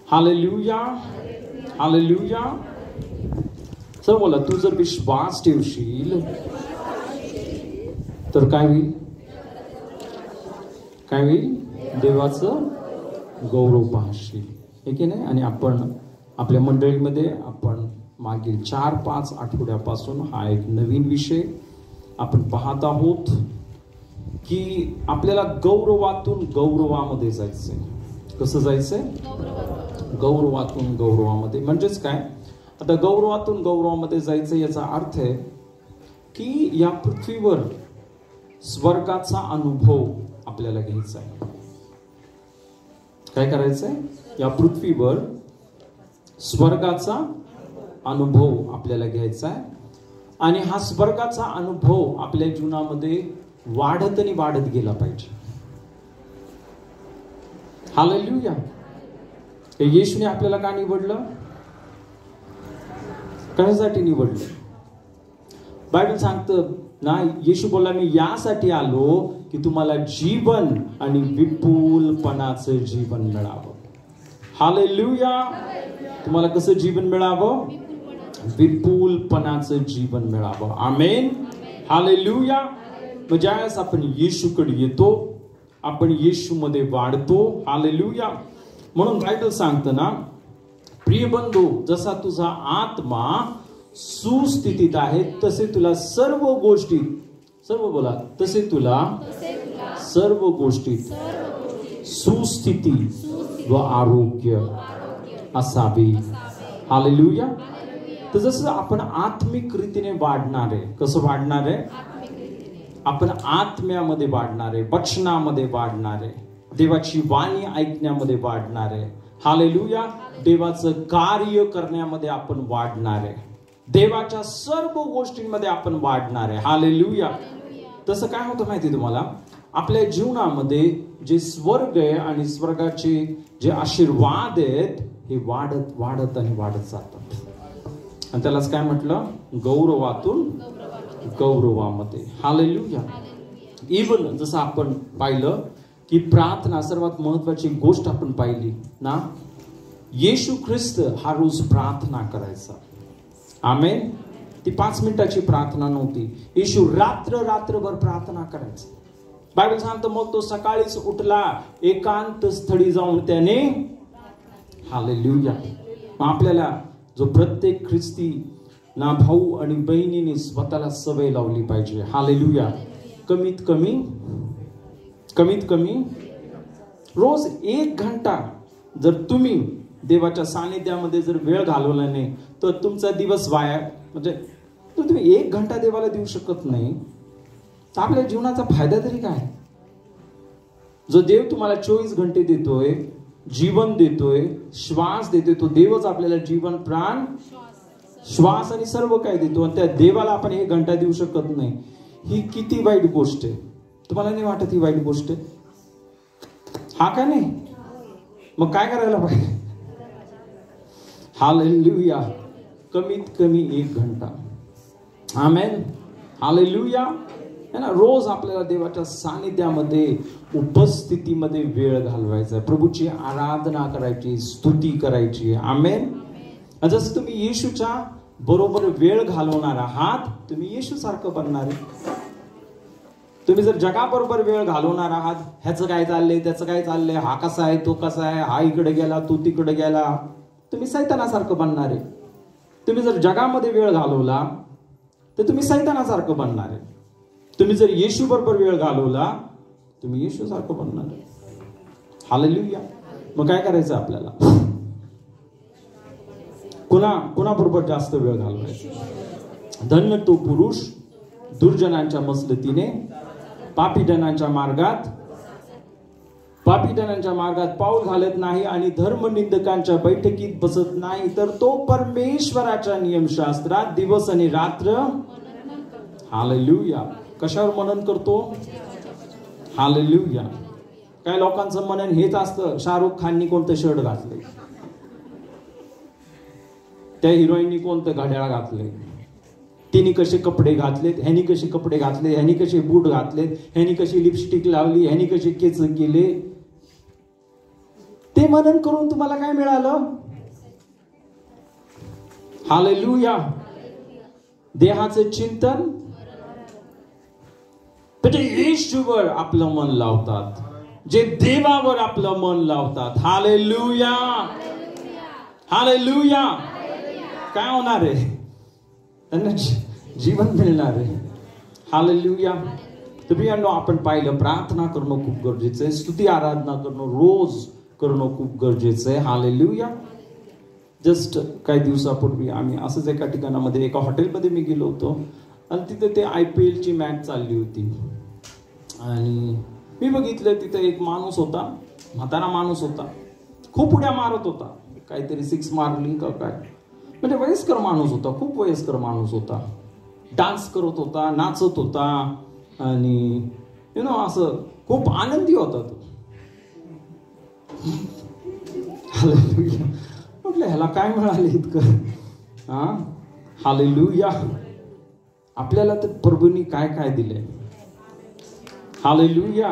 Hallelujah, hallelujah. Sir बोला, तू जर विश्वास ठेवशील तर काय होईल? काय होईल? देवाचं गौरव पाहशील, हे की नाही? आणि आपण आपल्या मंडळीमध्ये आपण मागील 4-5 आठवड्यापासून हा एक नवीन विषय आपण पाहत आहोत की आपल्याला गौरवातून गौरवामध्ये जायचंय. कसं जायचंय? गौरवातून गौरवामध्ये. म्हणजेच काय? आता गौरवातून गौरवामध्ये जायचं याचा अर्थ आहे की या पृथ्वीवर स्वर्गाचा अनुभव आपल्याला घ्यायचा आहे. काय करायचंय? या पृथ्वीवर स्वर्गाचा अनुभव आपल्याला घ्यायचा आहे. आणि हा स्वर्गाचा अनुभव आपल्या जीवनामध्ये वाढत आणि वाढत गेला पाहिजे. हालेलुया. येशूने आपल्याला का निवडलं? कशासाठी निवडलं? बायबल सांगतं ना, येशू बोलला, मी यासाठी आलो की तुम्हाला जीवन आणि विपुलपणाचं जीवन मिळावं. हालेलुया. तुम्हाला कसं जीवन मिळावं? विपुलपणाचं जीवन मिळावं. आमेन. हालेलुया. मग ज्यावेळेस आपण येशूकडे येतो, आपण येशूमध्ये वाढतो. हालेलुया. म्हणून बायबल सांगतं ना, प्रिय बंधू, जसा तुझा आत्मा सुस्थितीत आहे तसे तुला सर्व गोष्टीत, सर्व बोला, तसे तुला सर्व गोष्टीत सुस्थिती व आरोग्य असावी. हालेलुया. तर जसं आपण आत्मिक रीतीने वाढणार आहे, कसं वाढणार आहे? आपण आत्म्यामध्ये वाढणार आहे, वचनामध्ये वाढणार आहे, देवाची वाणी ऐकण्यामध्ये वाढणार आहे. हालेलुया. देवाचं कार्य करण्यामध्ये आपण वाढणार आहे, देवाच्या सर्व गोष्टींमध्ये आपण वाढणार आहे. हालेलुया. तसं काय होतं माहिती तुम्हाला? आपल्या जीवनामध्ये जे स्वर्ग आहे आणि स्वर्गाचे जे आशीर्वाद आहेत हे वाढत वाढत आणि वाढत जातात. आणि त्यालाच काय म्हटलं? गौरवातून गौरवामध्ये. हालेलुया. इव्हन जसं आपण पाहिलं की प्रार्थना सर्वात महत्वाची गोष्ट आपण पाहिली ना, येशू ख्रिस्त हा रोज प्रार्थना करायचा. आमेन. ती 5 मिनिटाची प्रार्थना नव्हती. येशू रात्रभर प्रार्थना करायचा. बायबल सांगतं मग तो सकाळीच उठला, एकांत स्थळी जाऊन त्याने. हालेलुया. आपल्याला जो प्रत्येक ख्रिस्ती ना भाऊ आणि बहिणीने स्वतःला सवय लावली पाहिजे. हालेलुया. कमीत कमी रोज 1 घंटा जर तुम्ही देवाच्या सानिध्यामध्ये जर वेळ घालवला नाही तर तुमचा दिवस वाया. म्हणजे तुम्ही 1 घंटा देवाला देऊ शकत नाही तर आपल्या जीवनाचा फायदा तरी काय? जो देव तुम्हाला 24 घंटे देतोय, जीवन देतोय, श्वास देतोय, तो देवच आपल्याला जीवन, प्राण, श्वास आणि सर्व काय देतो. आणि त्या देवाला आपण 1 घंटा देऊ शकत नाही. ही किती वाईट गोष्ट आहे. तुम्हाला नाही वाटत ही वाईट गोष्ट आहे? हा का नाही? मग काय करायला पाहिजे? हालेलुया. कमीत कमी 1 घंटा. आमेन. हालेलुया. है ना. रोज आपल्याला देवाच्या सानिध्यामध्ये, उपस्थितीमध्ये वेळ घालवायचा, प्रभूची आराधना करायची, स्तुती करायची. आमेन. जसं तुम्ही येशूच्या बरोबर वेळ घालवणार आहात, तुम्ही येशू सारखं बनणार आहे. तुम्ही जर जगाबरोबर वेळ घालवणार आहात, ह्याचं काय चाललंय, त्याचं काय चाललंय, हा कसा आहे, तो कसा आहे, हा इकडे गेला, तो तिकडे गेला, तुम्ही सैतानासारखं बनणार आहे. तुम्ही जर जगामध्ये वेळ घालवला तर तुम्ही सैतानासारखं बनणार आहे. तुम्ही जर येशू बरोबर वेळ घालवला तुम्ही येशू सारखं बनणार आहे. हालेलुया. मग काय करायचं आपल्याला? कोणाबरोबर जास्त वेळ घालवायचा? धन्य तो पुरुष दुर्जनांच्या मसलतीने पापीजनांच्या मार्गात पाऊल घालत नाही आणि धर्मनिंदकांच्या बैठकीत बसत नाही, तर तो परमेश्वराच्या नियमशास्त्रात दिवस आणि रात्र. हालेलुया. कशावर मनन करतो? हालेलुया. काय लोकांचं मनन हेच असतं, शाहरुख खाननी कोणतं शर्ट घातले, त्या हिरोईननी कोणतं घड्याळ घातले, तिने कसे कपडे घातलेत, ह्यानी कसे कपडे घातले, ह्यानी कसे बूट घातलेत, ह्यानी कशी लिपस्टिक लावली, ह्यानी कसे केस केले, ते मनन करून तुम्हाला काय मिळालं? हालेलुया. देहाचं चिंतन म्हणजे येशूवर आपलं मन लावतात, जे देवावर आपलं मन लावतात. Hallelujah, hallelujah. काय होणार आहे? त्यांना जीवन मिळणार आहे. हालेलुया. तुम्ही आपण पाहिलं, प्रार्थना करणं खूप गरजेचं आहे, स्तुती आराधना करणं रोज करणं खूप गरजेचं आहे. हालेलुया. जस्ट काही दिवसापूर्वी आम्ही असंच एका ठिकाणामध्ये, एका हॉटेलमध्ये मी गेलो होतो आणि तिथे ते IPL ची मॅच चालली होती आणि मी बघितलं तिथे एक माणूस होता, म्हातारा माणूस होता, खूप उड्या मारत होता, काहीतरी 6 मारली का काय, म्हणजे वयस्कर माणूस होता, खूप वयस्कर माणूस होता, डान्स करत होता, नाचत होता आणि असं खूप आनंदी होता तो. हालेलुया. म्हटलं ह्याला काय मिळाले इतकं? हालेलुया. आपल्याला तर प्रभूंनी काय काय दिले. हालेलुया.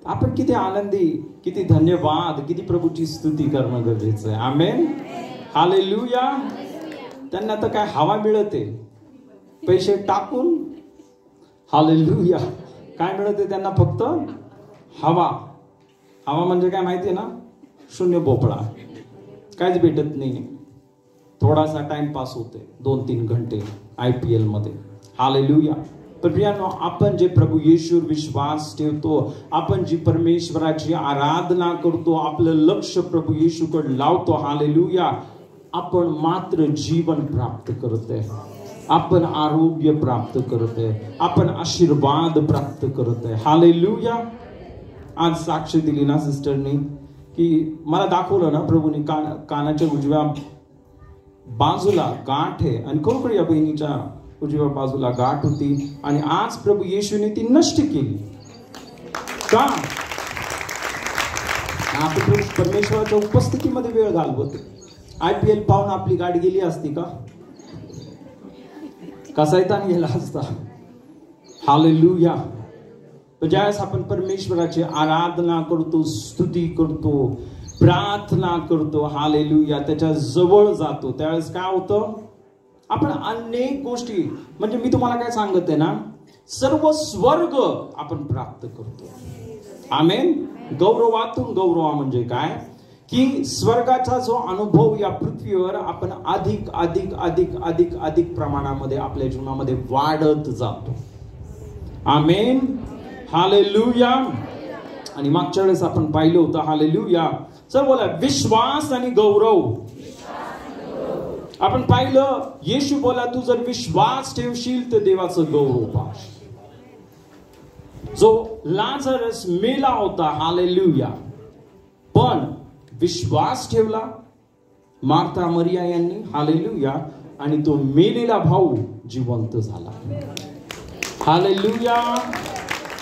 आपण किती आनंदी, किती धन्यवाद, किती प्रभूची स्तुती करणं गरजेचं आहे. आमेन. हालेलुया. त्यांना तर काय हवा मिळते, पैसे टाकून. हालेलुया. काय मिळते त्यांना? फक्त हवा. हवा म्हणजे काय माहिती आहे ना? शून्य भोपळा, काहीच भेटत नाही. थोडासा टाइमपास होते 2-3 घंटे IPL मध्ये. हालेलुया. पण प्रियानो, आपण जे प्रभू येशूवर विश्वास ठेवतो, आपण जी परमेश्वराची आराधना करतो, आपलं लक्ष प्रभू येशूकडे लावतो, हालेलुया, आपण मात्र जीवन प्राप्त करते, आपण आरोग्य प्राप्त करते, आपण आशीर्वाद प्राप्त करते. हालेलुया. आज साक्ष दिली ना सिस्टरनी की मला दाखवलं ना प्रभूने कानाच्या उजव्या बाजूला गाठ आहे आणि खरोखर या बहिणीच्या उजव्या बाजूला गाठ होती आणि आज प्रभू येशूने ती नष्ट केली. का? आपण परमेश्वराच्या उपस्थितीमध्ये वेळ घालवतो. IPL पाहून आपली गाठ गेली असती का? सैतान गेला असता. हालेलुया. ज्यावेळेस आपण परमेश्वराची आराधना करतो, स्तुती करतो, प्रार्थना करतो, हालेलुया, त्याच्या जवळ जातो, त्यावेळेस काय होतं? आपण अनेक गोष्टी, म्हणजे मी तुम्हाला काय सांगत आहे ना, सर्व स्वर्ग आपण प्राप्त करतो. आमेन. गौरवातून गौरव म्हणजे काय की स्वर्गाचा जो अनुभव या पृथ्वीवर आपण अधिक अधिक अधिक अधिक अधिक प्रमाणामध्ये आपल्या जीवनामध्ये वाढत जातो. आमेन. हालेलुया. आणि मागच्या वेळेस आपण पाहिलं होतं, हालेलुया, चल बोला, विश्वास आणि गौरव. आपण पाहिलं, येशू बोला, तू जर विश्वास ठेवशील तर देवाचं गौरव पाहशील. जो लाजरस मेला होता, हालेलुया, पण विश्वास ठेवला मार्था मरिया यांनी, हालेलुया, आणि तो मेलेला भाऊ जिवंत झाला. Hallelujah,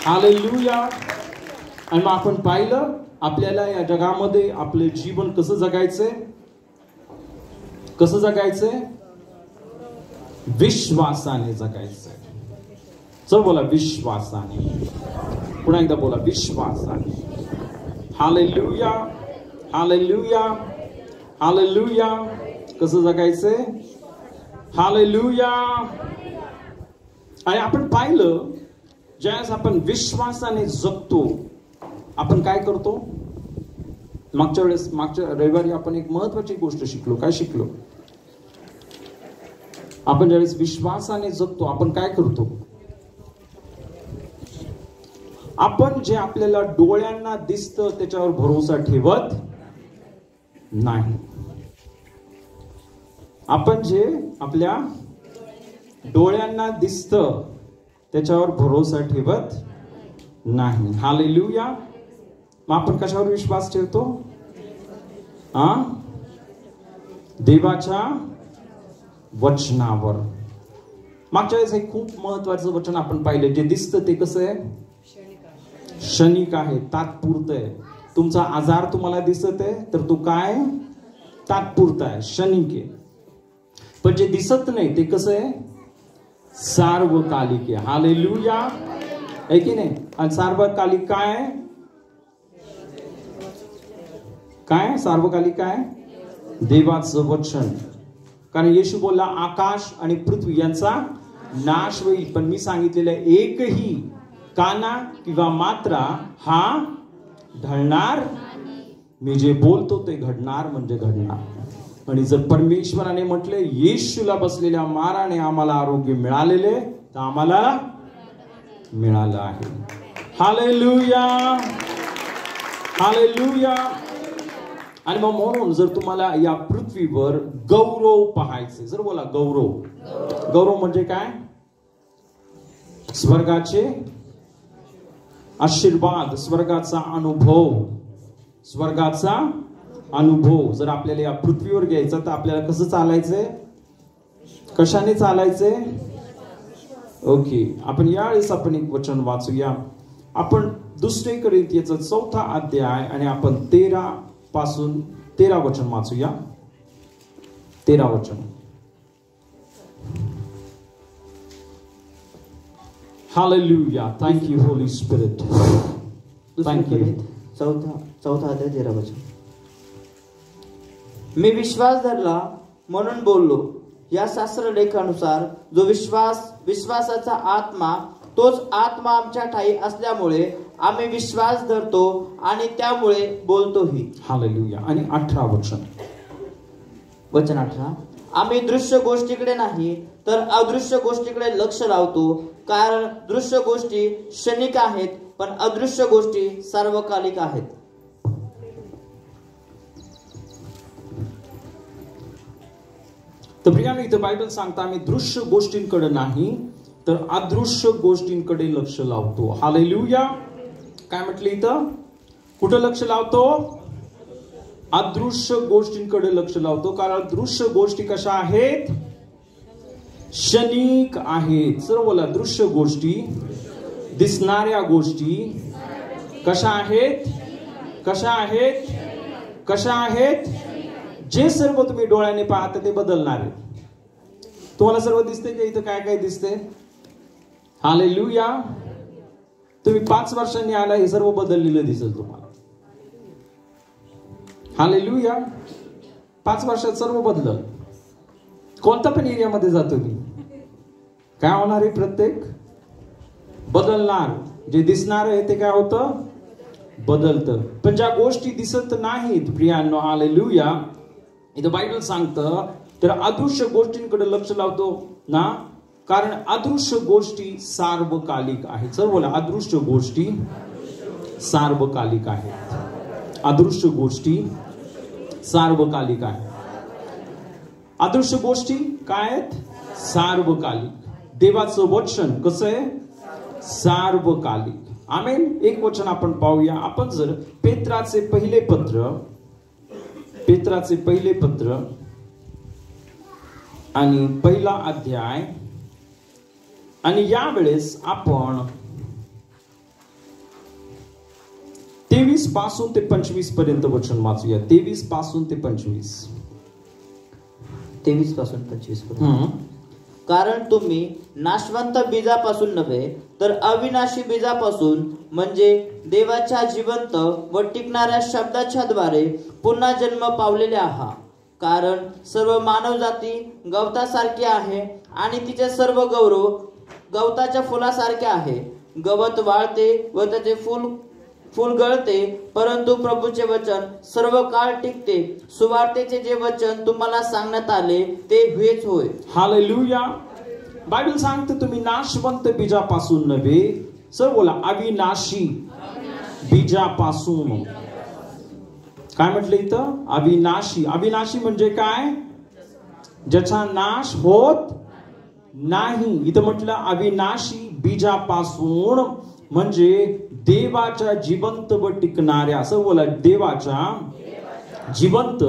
hallelujah. आणि मग आपण पाहिलं, आपल्याला या जगामध्ये आपले जीवन कसं जगायचंय? कसं जगायचंय? विश्वासाने जगायचंय. चल बोला, विश्वासाने. पुन्हा एकदा बोला, विश्वासाने. Hallelujah, hallelujah, hallelujah. कसं जगायचंय? हालेलुया. आणि आपण पाहिलं, ज्यावेळेस आपण विश्वासाने जगतो, आपण काय करतो? मागच्या रविवारी आपण एक महत्वाची गोष्ट शिकलो. काय शिकलो? आपण ज्यावेळेस विश्वासाने जगतो, आपण काय करतो? आपण जे आपल्याला डोळ्यांना दिसतं त्याच्यावर भरोसा ठेवत नाही. आपण जे आपल्या डोळ्यांना दिसतं त्याच्यावर भरोसा ठेवत नाही. हालेलुया. मग आपण कशावर विश्वास ठेवतो? देवाच्या वचनावर. मागच्या वेळेस एक खूप महत्वाचं वचन आपण पाहिलं, जे दिसतं ते कसं आहे? क्षणिक आहे, तात्पुरतं आहे. तुमचा आजार तुम्हाला दिसत आहे तर तो काय? तात्पुरता आहे, क्षणिक आहे. पण जे दिसत नाही ते कसं आहे? सार्वकालिक आहे. हालेलुया. आहे की नाही? आणि सार्वकालिक काय? काय सार्वकालिक काय देवाचं वचन. कारण येशू बोलला आकाश आणि पृथ्वी यांचा नाश होईल, पण मी सांगितलेलं एकही काना किंवा मात्रा हा ढळणार. मी जे बोलतो ते घडणार म्हणजे घडणार. आणि जर परमेश्वराने म्हटले येशूला बसलेल्या माराने आम्हाला आरोग्य मिळालेले, तर आम्हाला मिळालं आहे. Hallelujah, hallelujah. आणि मग म्हणून जर तुम्हाला या पृथ्वीवर गौरव पाहायचे, जर बोला गौरव. गौरव म्हणजे काय? स्वर्गाचे आशीर्वाद, स्वर्गाचा अनुभव, स्वर्गाचा अनुभव जर आपल्याला या पृथ्वीवर घ्यायचा, तर आपल्याला कसं चालायचंय? कशाने चालायचंय? ओके, आपण यावेळेस आपण एक वचन वाचूया. आपण 2 कोरिंथियचा 4 अध्याय आणि आपण 13 वचन वाचूया. 13 वचन. Hallelujah. Thank you Holy spirit. Thank you. 4 अध्याय 13 वचन. मी विश्वास धरला म्हणून बोललो. या शास्त्रलेखानुसार जो विश्वासाचा आत्मा, तोच आत्मा आमच्या ठाई असल्यामुळे आम्ही विश्वास धरतो आणि त्यामुळे बोलतोही. हालेलुया. आणि 18 वचन. वचन 18. आम्ही दृश्य गोष्टीकडे नाही तर अदृश्य गोष्टीकडे लक्ष लावतो, कारण दृश्य गोष्टी क्षणिक आहेत पण अदृश्य गोष्टी सार्वकालिक आहेत. तर प्रियाने इथं बायबल सांगता आम्ही दृश्य गोष्टींकडे नाही तर अदृश्य गोष्टींकडे लक्ष लावतो. हालेलुया. काय म्हटलं इथं? कुठं लक्ष लावतो? अदृश्य गोष्टींकडे लक्ष लावतो. कारण दृश्य गोष्टी कशा आहेत? क्षणिक आहेत. सर्व बोला दृश्य गोष्टी, दिसणाऱ्या गोष्टी कशा आहेत? कशा आहेत? कशा आहेत? जे सर्व तुम्ही डोळ्याने पाहता ते बदलणार आहे. तुम्हाला सर्व दिसते का इथं? काय काय दिसते? हालेलुया. तुम्ही 5 वर्षांनी आला, हे सर्व बदललेलं दिसेल तुम्हाला. हालेलुया. 5 वर्षात सर्व बदलल. कोणता पण एरियामध्ये जातो मी, काय होणार आहे? प्रत्येक बदलणार. जे दिसणार आहे ते काय होतं? बदलतं. पण ज्या गोष्टी दिसत नाहीत प्रियांनो, हालेलुया, इथं बायबल सांगतं तर अदृश्य गोष्टींकडे लक्ष लावतो ना, कारण अदृश्य गोष्टी सार्वकालिक आहेत. सर बोला अदृश्य गोष्टी सार्वकालिक आहेत. अदृश्य गोष्टी सार्वकालिक आहेत. अदृश्य गोष्टी काय आहेत? सार्वकालिक. देवाचं वचन कसं आहे? सार्वकालिक. आमेन. एक वचन आपण पाहूया. आपण जर पेत्राचे पहिले पत्र आणि 1 अध्याय आणि यावेळेस आपण 23 पासून ते 25 पर्यंत वचन वाचूया. 23 पासून ते 25. 23 पासून 25 पर्यंत. कारण तुम्ही नाशवंत बीजापासून नव्हे तर अविनाशी बीजापासून, म्हणजे देवाच्या जिवंत व टिकणाऱ्या शब्दाच्या द्वारे पुन्हा जन्म पावलेले आहात. कारण सर्व मानवजाती गवतासारखी आहे आणि तिचे सर्व गौरव गवताच्या फुलासारखे आहे. गवत वाळते व त्याचे फूल गळते, परंतु प्रभूचे वचन सर्व काळ टिकते. सुवार्तेचे जे वचन तुम्हाला सांगण्यात आले ते हेच होय. हालेलुया. बायबल सांगते तुम्ही नाशवंत बीजापासून नव्हे, सर बोला अविनाशी बीजापासून. काय म्हटलं इथं? अविनाशी. अविनाशी म्हणजे काय? ज्याचा नाश होत नाही. इथं म्हटलं अविनाशी बीजापासून, म्हणजे देवाच्या जिवंत व टिकणाऱ्या, असं बोला देवाच्या जिवंत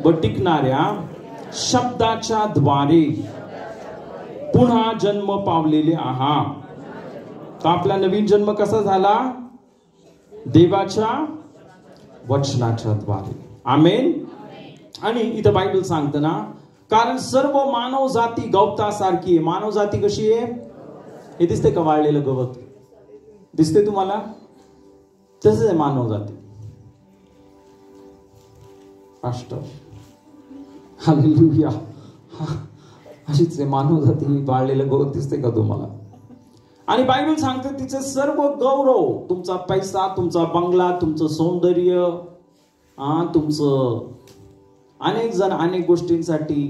व टिकणाऱ्या शब्दाच्या द्वारे पुन्हा जन्म पावलेले आहात. तर आपला नवीन जन्म कसा झाला? देवाच्या वचनाच्या द्वारे. आमेन. आणि इथं बायबल सांगतं ना, कारण सर्व मानव जाती गवतासारखी आहे. मानव जाती कशी आहे? हे दिसते का? वाळलेलं गवत दिसते तुम्हाला? तसंच आहे मानव जाती. पास्टर. हालेलुया. अशीच मानव जाती बाळलेलं गवत दिसते का तुम्हाला? आणि बायबल सांगते तिचे सर्व गौरव, तुमचा पैसा, तुमचा बंगला, तुमचं सौंदर्य, तुमचं, अनेक जण अनेक गोष्टींसाठी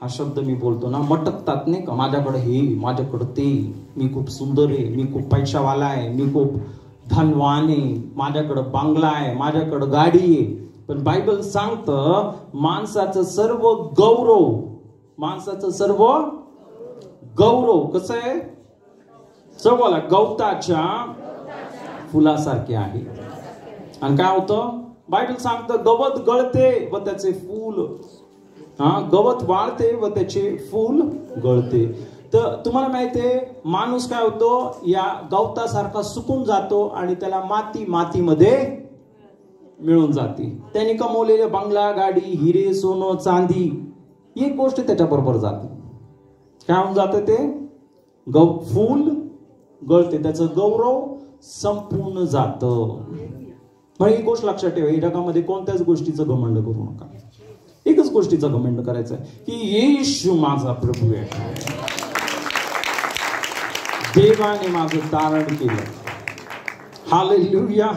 हा शब्द मी बोलतो ना, मटकतात नाही का, माझ्याकडे हे, माझ्याकडे ते, मी खूप सुंदर आहे, मी खूप पैशावाला आहे, मी खूप धनवान आहे, माझ्याकडे बंगला आहे, माझ्याकडे गाडी आहे. पण बायबल सांगतं माणसाचं सर्व गौरव, माणसाचं सर्व गौरव कसं आहे? सर्वाला गवताच्या फुलासारखे आहे. आणि काय होतं? बायबल सांगतं गवत गळते व त्याचे फूल, गवत वाळते व त्याचे फूल गळते. तर तुम्हाला माहितीये माणूस काय होतो? या गवतासारखा सुकून जातो आणि त्याला मातीमध्ये मिळून जाते. त्यांनी कमवलेले बंगला, गाडी, हिरे, सोनं, चांदी, एक गोष्ट त्याच्या बरोबर जाते. काय होऊन जाते? ते फूल गळते, त्याचं गौरव संपूर्ण जातं. मग ही गोष्ट लक्षात ठेवा, या जगामध्ये कोणत्याच गोष्टीचं घमंड करू नका. एकच गोष्टीचा घमंड करायचा आहे की येशू माझा प्रभू आहे, देवाने माझं तारण केलं. Hallelujah,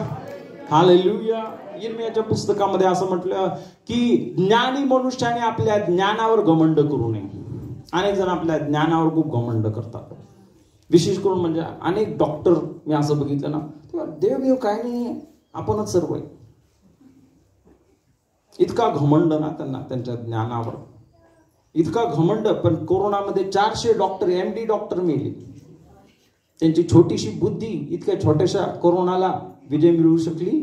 hallelujah. यिर्मयाच्या पुस्तकामध्ये असं म्हटलं की ज्ञानी मनुष्याने आपल्या ज्ञानावर घमंड करू नये. अनेक जण आपल्या ज्ञानावर खूप घमंड करतात. विशेष करून म्हणजे अनेक डॉक्टर मी असं बघितलं ना, देव काय नाही, आपणच सर्व आहे, इतका घमंड ना त्यांना त्यांच्या ज्ञानावर, इतका घमंड. पण कोरोनामध्ये 400 डॉक्टर, MD डॉक्टर मेले. त्यांची छोटीशी बुद्धी इतक्या छोट्याशा कोरोनाला विजय मिळवू शकली.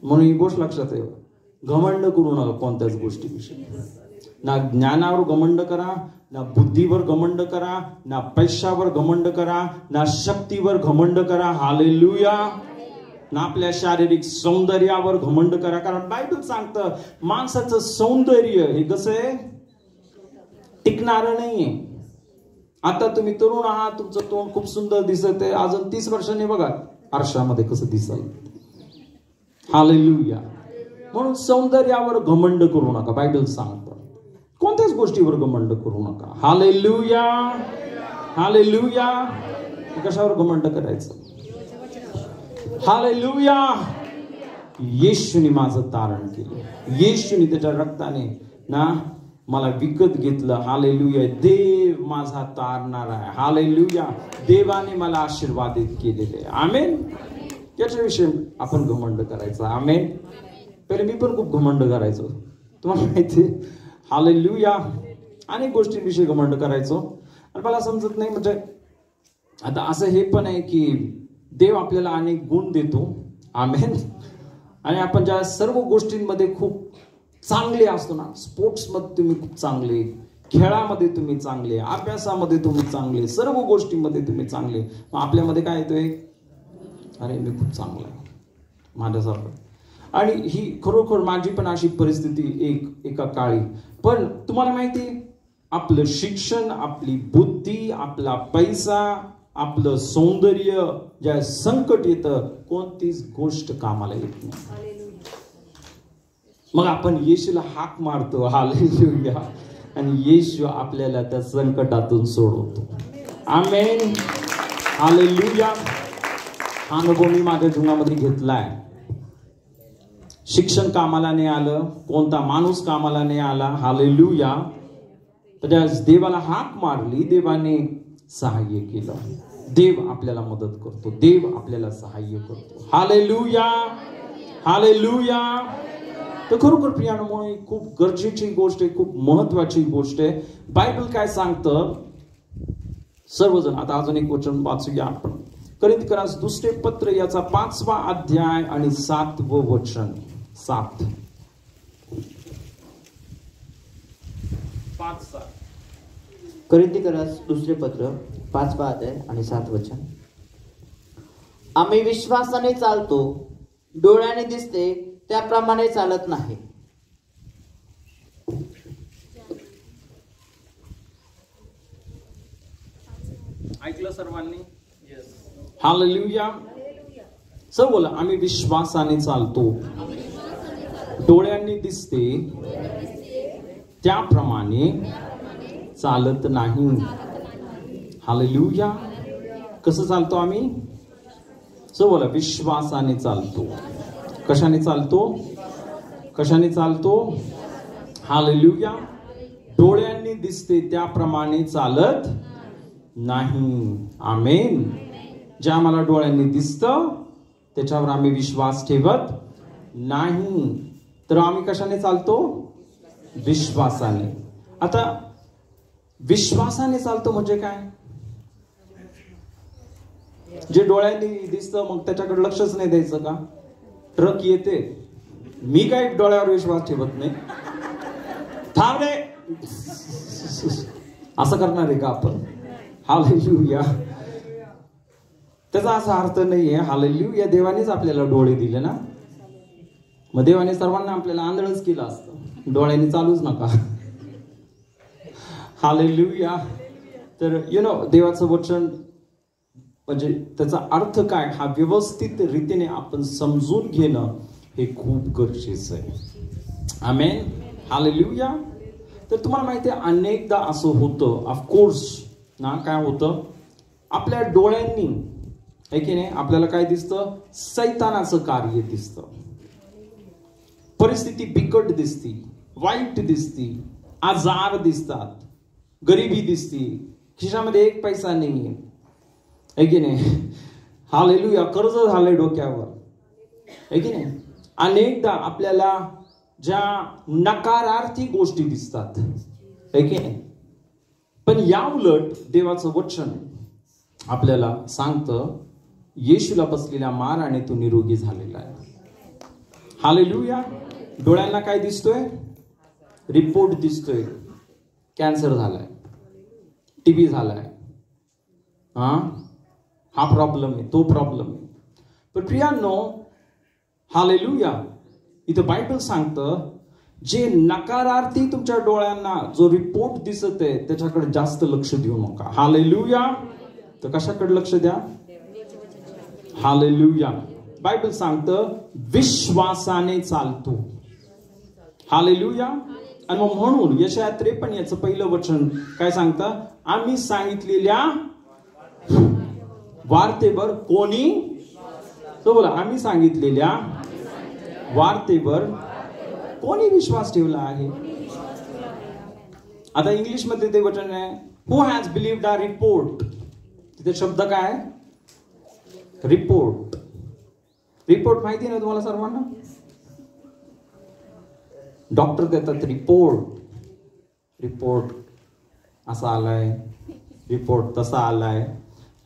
म्हणून ही गोष्ट लक्षात ठेवा, घमंड करू नका कोणत्याच गोष्टीविषयी. ना ज्ञानावर घमंड करा, ना बुद्धीवर घमंड करा, ना पैशावर घमंड करा, ना शक्तीवर घमंड करा. हालेलुया. ना आपल्या शारीरिक सौंदर्यावर घमंड करा. कारण बायबल सांगतं माणसाचं सौंदर्य हे कसं आहे? टिकणारं नाहीये. आता तुम्ही तरुण आहात, तुमचं तोंड खूप सुंदर दिसत आहे, अजून 30 वर्षांनी बघा आरशामध्ये कसं दिसेल. हालेलुया. म्हणून सौंदर्यावर घमंड करू नका. बायबल सांगतं कोणत्याच गोष्टीवर घमंड करू नका. Hallelujah, hallelujah. कशावर घमंड करायचं? हालेलुया. येशूने माझं तारण केलं, येशूने त्याच्या रक्ताने ना मला विकत घेतलं. हालेलुया. देव माझा तारणार आहे. हालेलुया. देवाने मला आशीर्वादित केलेले. आमेन. याच्याविषयी आपण घमंड करायचं. आमेन. पहिले मी पण खूप घमंड करायचो, तुम्हाला माहिती. हालेलुया. अनेक गोष्टींविषयी घमंड करायचो आणि मला समजत नाही, म्हणजे आता असं हे पण आहे की देव आपल्याला अनेक गुण देतो. आमेन. आणि आपण ज्या सर्व गोष्टींमध्ये खूप चांगले असतो ना, स्पोर्ट्समध्ये तुम्ही खूप चांगले, खेळामध्ये तुम्ही चांगले, अभ्यासामध्ये तुम्ही चांगले, सर्व गोष्टींमध्ये तुम्ही चांगले. मग आपल्यामध्ये काय येतोय? अरे मी खूप चांगला आहे माझ्यासारखं. आणि ही खरोखर माझी पण अशी परिस्थिती एका काळी. पण तुम्हाला माहिती, आपलं शिक्षण, आपली बुद्धी, आपला पैसा, आपलं सौंदर्य, ज्या संकट येतं कोणतीच गोष्ट कामाला येत नाही. मग आपण येशूला हाक मारतो. हालेलुया. आणि येशू आपल्याला त्या संकटातून सोडवतो. आमेन. हालेलुया. हा अनुभव मी माझ्या जीवनामध्ये घेतलाय. शिक्षण कामाला नाही आलं, कोणता माणूस कामाला नाही आला. हालेलुया. तर देवाला हाक मारली, देवाने सहाय्य केलं. देव आपल्याला मदत करतो, देव आपल्याला सहाय्य करतो. Hallelujah, hallelujah. तर खरोखर प्रियामुळे खूप गरजेची गोष्ट आहे, खूप महत्वाची गोष्ट आहे. बायबल काय सांगतं सर्वजण. आता अजून एक वचन वाचूया आपण. कोरिन्थीकरास दुसरे पत्र याचा 5वा अध्याय आणि 7वं वचन. 7 कोरिन्थीकरास दुसरे पत्र 5वा अध्याय आणि 7 वचन. आम्ही विश्वासाने चालतो, डोळ्याने दिसते त्याप्रमाणे चालत नाही. ऐकलं सर्वांनी? हालेलुया. सर्व बोला, आम्ही विश्वासाने चालतो, डोळ्यांनी दिसते त्याप्रमाणे चालत नाही. हालेलुया. कसं चालतो आम्ही? सो बोला, विश्वासाने चालतो. कशाने चालतो? कशाने चालतो? हालेलुया. डोळ्यांनी दिसते त्याप्रमाणे चालत नाही. आमेन. जे आम्हाला डोळ्यांनी दिसतं त्याच्यावर आम्ही विश्वास ठेवत नाही, तर आम्ही कशाने चालतो? विश्वासाने. आता विश्वासाने चालतो म्हणजे काय? जे डोळ्यांनी दिसतं मग त्याच्याकडे लक्षच नाही द्यायचं का? ट्रक येते, मी काही डोळ्यावर विश्वास ठेवत नाही, थांब रे, असं करणार आहे का आपण? हालेलुया. त्याचा असा अर्थ नाहीये. हालेलुया. देवानेच आपल्याला डोळे दिले ना, मग देवाने सर्वांना आपल्याला आंधळच केलं असतं, डोळ्यांनी चालूच नका. हालेलुया. तर देवाचं वचन म्हणजे त्याचा अर्थ काय हा व्यवस्थित रीतीने आपण समजून घेणं हे खूप गरजेचं आहे. आमेन. हालेलुया. तर तुम्हाला माहिती आहे अनेकदा असं होतं, ऑफकोर्स ना, काय होतं, आपल्या डोळ्यांनी आहे की नाही आपल्याला काय दिसतं? सैतानाचं कार्य दिसतं, परिस्थिती बिकट दिसती, वाईट दिसती, आजार दिसतात, गरिबी दिसती, खिशामध्ये एक पैसा नाहीये, आहे की नाही? हालेलुया. कर्ज झालंय डोक्यावर, आहे की नाही? अनेकदा आपल्याला ज्या नकारार्थी गोष्टी दिसतात, आहे की नाही? पण या उलट देवाचं वचन आपल्याला सांगतं येशूला बसलेल्या माराने तू निरोगी झालेला आहे. हालेलुया. डोळ्यांना काय दिसतोय? रिपोर्ट दिसतोय, कॅन्सर झालाय, टीबी झालाय, हा प्रॉब्लेम आहे, तो प्रॉब्लेम आहे. पण प्रियांनो, हालेलुया, इथं बायबल सांगतं जे नकारार्थी तुमच्या डोळ्यांना जो रिपोर्ट दिसत आहे त्याच्याकडे जास्त लक्ष देऊ नका. हालेलुया. तर कशाकडे लक्ष द्या? हालेलुया. बायबल सांगतं विश्वासाने चालतो. हालेलुया. आणि मग म्हणून यशाया 53 याचं पहिलं वचन काय सांगतं? आम्ही सांगितलेल्या वार्तेवर कोणी, तो बोला, आम्ही सांगितलेल्या वार्तेवर कोणी विश्वास ठेवला आहे? आता इंग्लिश मध्ये ते वचन आहे हु हॅज बिलीव्ड आवर रिपोर्ट. तिथे शब्द काय? रिपोर्ट. रिपोर्ट माहिती ना तुम्हाला सर्वांना? डॉक्टर देतात रिपोर्ट, रिपोर्ट असा आलाय, रिपोर्ट तसा आलाय.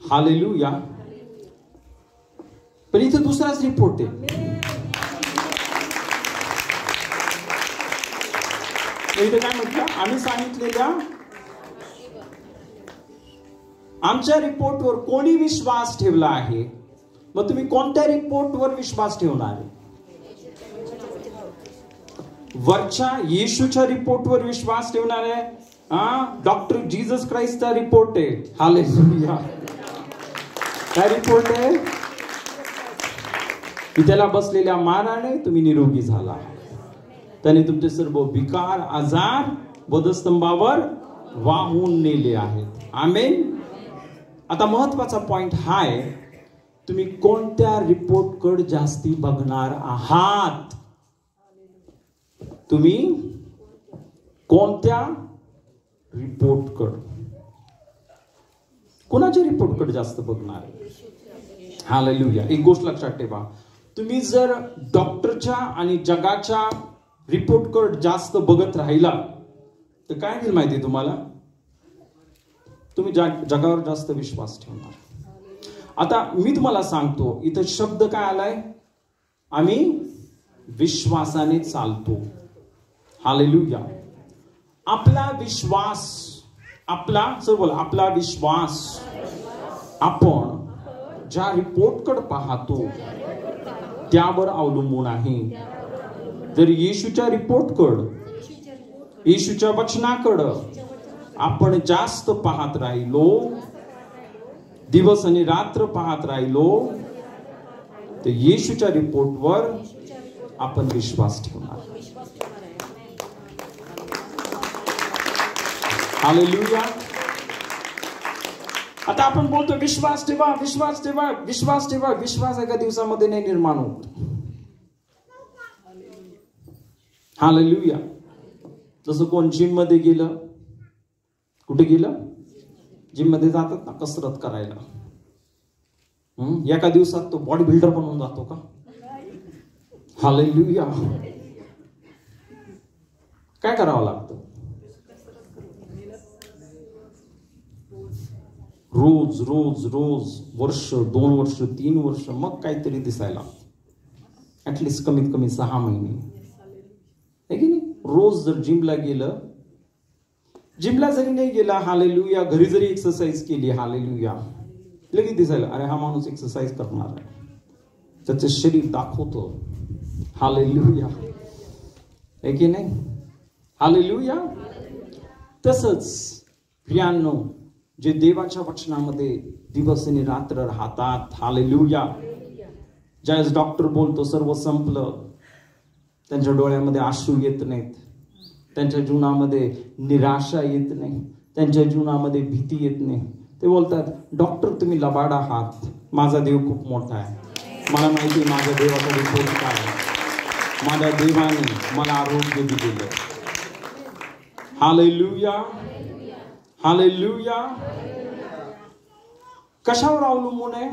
हालेलुया. पण इथे दुसराच रिपोर्ट आहे. इथे काय म्हटलं? आम्ही सांगितलेल्या आमच्या रिपोर्टवर कोणी विश्वास ठेवला आहे. मग तुम्ही कोणत्या रिपोर्टवर विश्वास ठेवणार आहे? वरच्या येशूच्या रिपोर्टवर विश्वास ठेवणार आहे? डॉक्टर जीसस क्राइस्टचा रिपोर्ट आहे. हालेलुया. काय रिपोर्ट आहे? की त्याला बसलेल्या माराने तुम्ही निरोगी झाला, त्याने तुमचे सर्व विकार आजार वधस्तंभावर वाहून नेले आहेत. आमेन. आता महत्वाचा पॉइंट हा आहे, तुम्ही कोणत्या रिपोर्ट कडे जास्ती बघणार आहात? तुम्ही कोणत्या रिपोर्ट कडे, कोणाच्या रिपोर्ट कडे जास्त बघणार? हालेलुया. एक गोष्ट लक्षात ठेवा, तुम्ही जर डॉक्टरच्या आणि जगाच्या रिपोर्ट कडे जास्त बघत राहिला तर काय होईल माहिती तुम्हाला? तुम्ही जगावर जास्त विश्वास ठेवणार. आता मी तुम्हाला सांगतो, इथं शब्द काय आलाय? आम्ही विश्वासाने चालतो. हालेलुया. आपला विश्वास, आपला सर बोला, आपला विश्वास आपण ज्या रिपोर्ट कडे पाहतो त्यावर अवलंबून आहे. जर येशूच्या रिपोर्ट कडे, येशूच्या वचनाकडं आपण जास्त पाहत राहिलो, दिवस आणि रात्र पाहत राहिलो, तर येशूच्या रिपोर्टवर आपण विश्वास ठेवणार. हालेलुया. आता आपण बोलतो विश्वास ठेवा, विश्वास ठेवा, विश्वास ठेवा. विश्वास एका दिवसामध्ये नाही निर्माण होत. हालेलुया. जसं कोण जिम मध्ये गेलं, कुठे गेलं? जिम मध्ये जातात ना कसरत करायला. एका दिवसात तो बॉडी बिल्डर बनून जातो का? हालेलुया. काय करावं लागतं? रोज रोज रोज, वर्ष, 2 वर्ष, 3 वर्ष, मग काहीतरी दिसायला. ऍटलिस्ट कमीत कमी 6 महिने, है की नाही? रोज जर जिमला गेलं, जिमला जरी नाही गेला, हालेलुया, घरी जरी एक्सरसाइज केली, हालेलुया, लगेच दिसायला अरे हा माणूस एक्सरसाइज करणार आहे, त्याचं शरीर दाखवतो. हालेलुया, है की नाही? हालेलुया. तसंच प्रियांनो, जे देवाच्या वचनामध्ये दिवस आणि रात्र राहतात, हालेलुया, ज्यावेळेस डॉक्टर बोलतो सर्व संपलं, त्यांच्या डोळ्यामध्ये अश्रू येत नाहीत, त्यांच्या जीवनामध्ये निराशा येत नाही, त्यांच्या जीवनामध्ये भीती येत नाही. ते बोलतात, डॉक्टर तुम्ही लबाड आहात, माझा देव खूप मोठा आहे, मला माहिती आहे माझ्या देवाचा रिपोर्ट काय आहे, माझ्या देवाने मला आरोग्य दिलेलं. Hallelujah, hallelujah. कशावर अवलंबून आहे?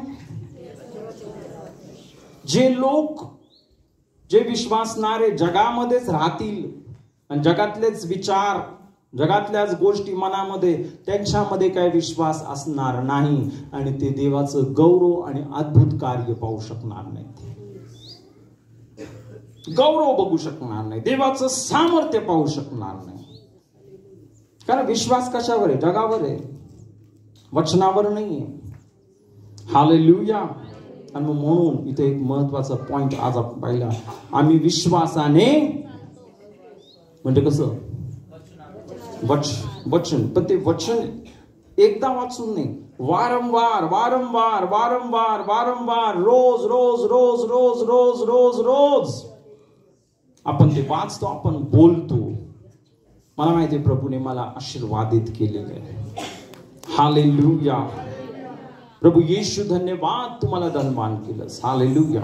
जे लोक, जे विश्वासणारे जगामध्येच राहतील आणि जगातलेच विचार, जगातल्याच गोष्टी मनामध्ये, त्यांच्यामध्ये काय विश्वास असणार नाही आणि ते देवाचं गौरव आणि अद्भुत कार्य पाहू शकणार नाहीत. गौरव बघू शकणार नाही, देवाचं सामर्थ्य पाहू शकणार नाही. कारण विश्वास कशावर आहे? जगावर आहे, वचनावर नाहीये. हालेलुया. आणि म्हणून इथे एक महत्वाचा पॉइंट आज आपण पाहिला, आम्ही विश्वासाने, म्हणजे कसं? वचन. पण ते वचन एकदा वाचून नाही, वारंवार वारंवार वारंवार वारंवार, रोज रोज रोज रोज रोज रोज रोज आपण ते वाचतो, आपण बोलतो. मला माहिती आहे प्रभूने मला आशीर्वादित केलेले आहे. हालेलुया. प्रभू येशू धन्यवाद, तुम्हाला धन्यवाद केलंस. Hallelujah,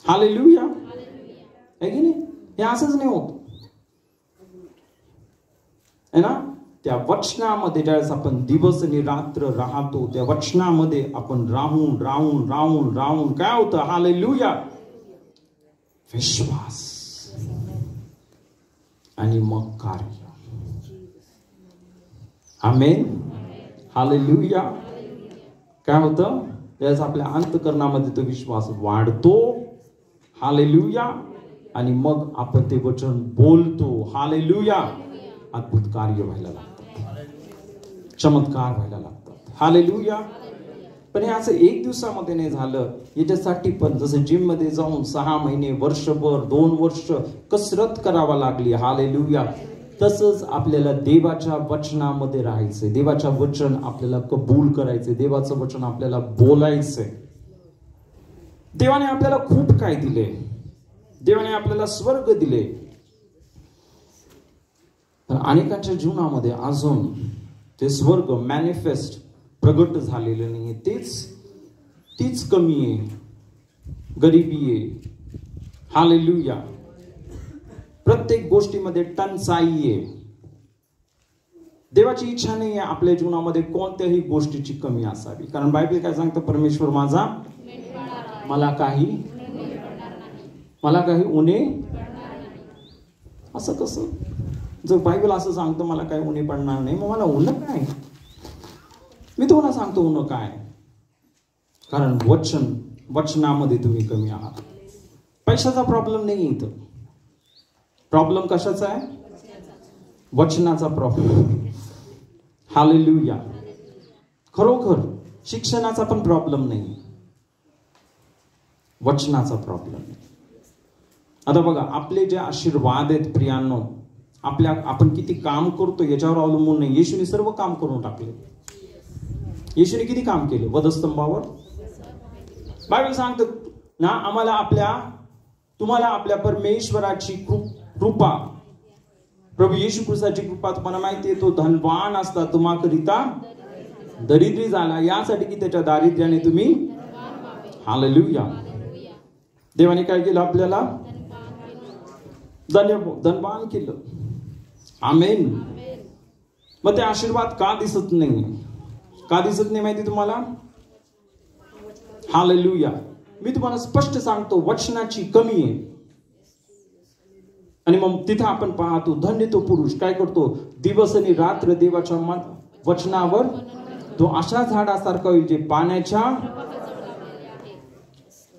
hallelujah. है की नाही? हे असंच नाही होत है ना? त्या वचनामध्ये ज्यावेळेस आपण दिवस आणि रात्र राहतो, त्या वचनामध्ये आपण राहून राहून राहून राहून काय होतं? हालेलुया, विश्वास आणि मग कार्य. आमेन. हालेलुया. काय होतं? त्यावेळेस आपल्या अंतःकरणामध्ये तो विश्वास वाढतो. हालेलुया. आणि मग आपण ते वचन बोलतो. हालेलुया. अद्भुत कार्य व्हायला लागतात, चमत्कार व्हायला लागतात. हालेलुया. पण हे असं एक दिवसामध्ये नाही झालं. याच्यासाठी पण जसं जिम मध्ये जाऊन 6 महिने, वर्षभर, 2 वर्ष कसरत करावा लागली. हालेलुया. तसंच आपल्याला देवाच्या वचनामध्ये राहायचंय, देवाच्या वचन आपल्याला कबूल करायचंय, देवाचं वचन आपल्याला बोलायचंय. देवाने आपल्याला खूप काय दिले, देवाने आपल्याला स्वर्ग दिले. पण अनेकांच्या जीवनामध्ये अजून ते स्वर्ग मॅनिफेस्ट, प्रगट झालेलं नाहीये. तीच कमी आहे, गरिबी आहे. हालेलुया. प्रत्येक गोष्टीमध्ये टंचाई आहे. देवाची इच्छा नाही आहे आपल्या जीवनामध्ये कोणत्याही गोष्टीची कमी असावी. कारण बायबल काय सांगतं? परमेश्वर माझा, मला काही उणे. असं कसं? जर बायबल असं सांगतं मला काही उणे पडणार नाही, मग मला उन्ह काय? मी तुम्हाला सांगतो उन्ह काय. कारण वचनामध्ये तुम्ही कमी आहात. पैशाचा प्रॉब्लेम नाही इथं. प्रॉब्लेम कशाचा आहे? वचनाचा प्रॉब्लेम. हालेलुया. खरोखर शिक्षणाचा पण प्रॉब्लेम नाही, वचनाचा प्रॉब्लेम. आता बघा, आपले जे आशीर्वाद आहेत प्रियांनो, आपण किती काम करतो याच्यावर अवलंबून नाही. येशूने सर्व काम करून टाकले. येशूने किती काम केले? वधस्तंभावर बायबल सांगतं ना आम्हाला तुम्हाला आपल्या परमेश्वराची कृपा, प्रभू येशू ख्रिस्ताची कृपा तुम्हाला माहिती आहे, तो धनवान असता तुम्हाकरिता दरिद्री झाला यासाठी की त्याच्या दारिद्र्याने तुम्ही हालेलुया. देवाने काय केलं आपल्याला? धनवान केलं. आमेन. मग ते आशीर्वाद का दिसत नाही? का दिसत नाही माहिती तुम्हाला? हालेलुया. मी तुम्हाला स्पष्ट सांगतो, वचनाची कमी आहे. आणि मग तिथं आपण पाहतो, धन्य तो पुरुष काय करतो, दिवस आणि रात्र देवाच्या वचनावर तो अशा झाडासारखा होईल जे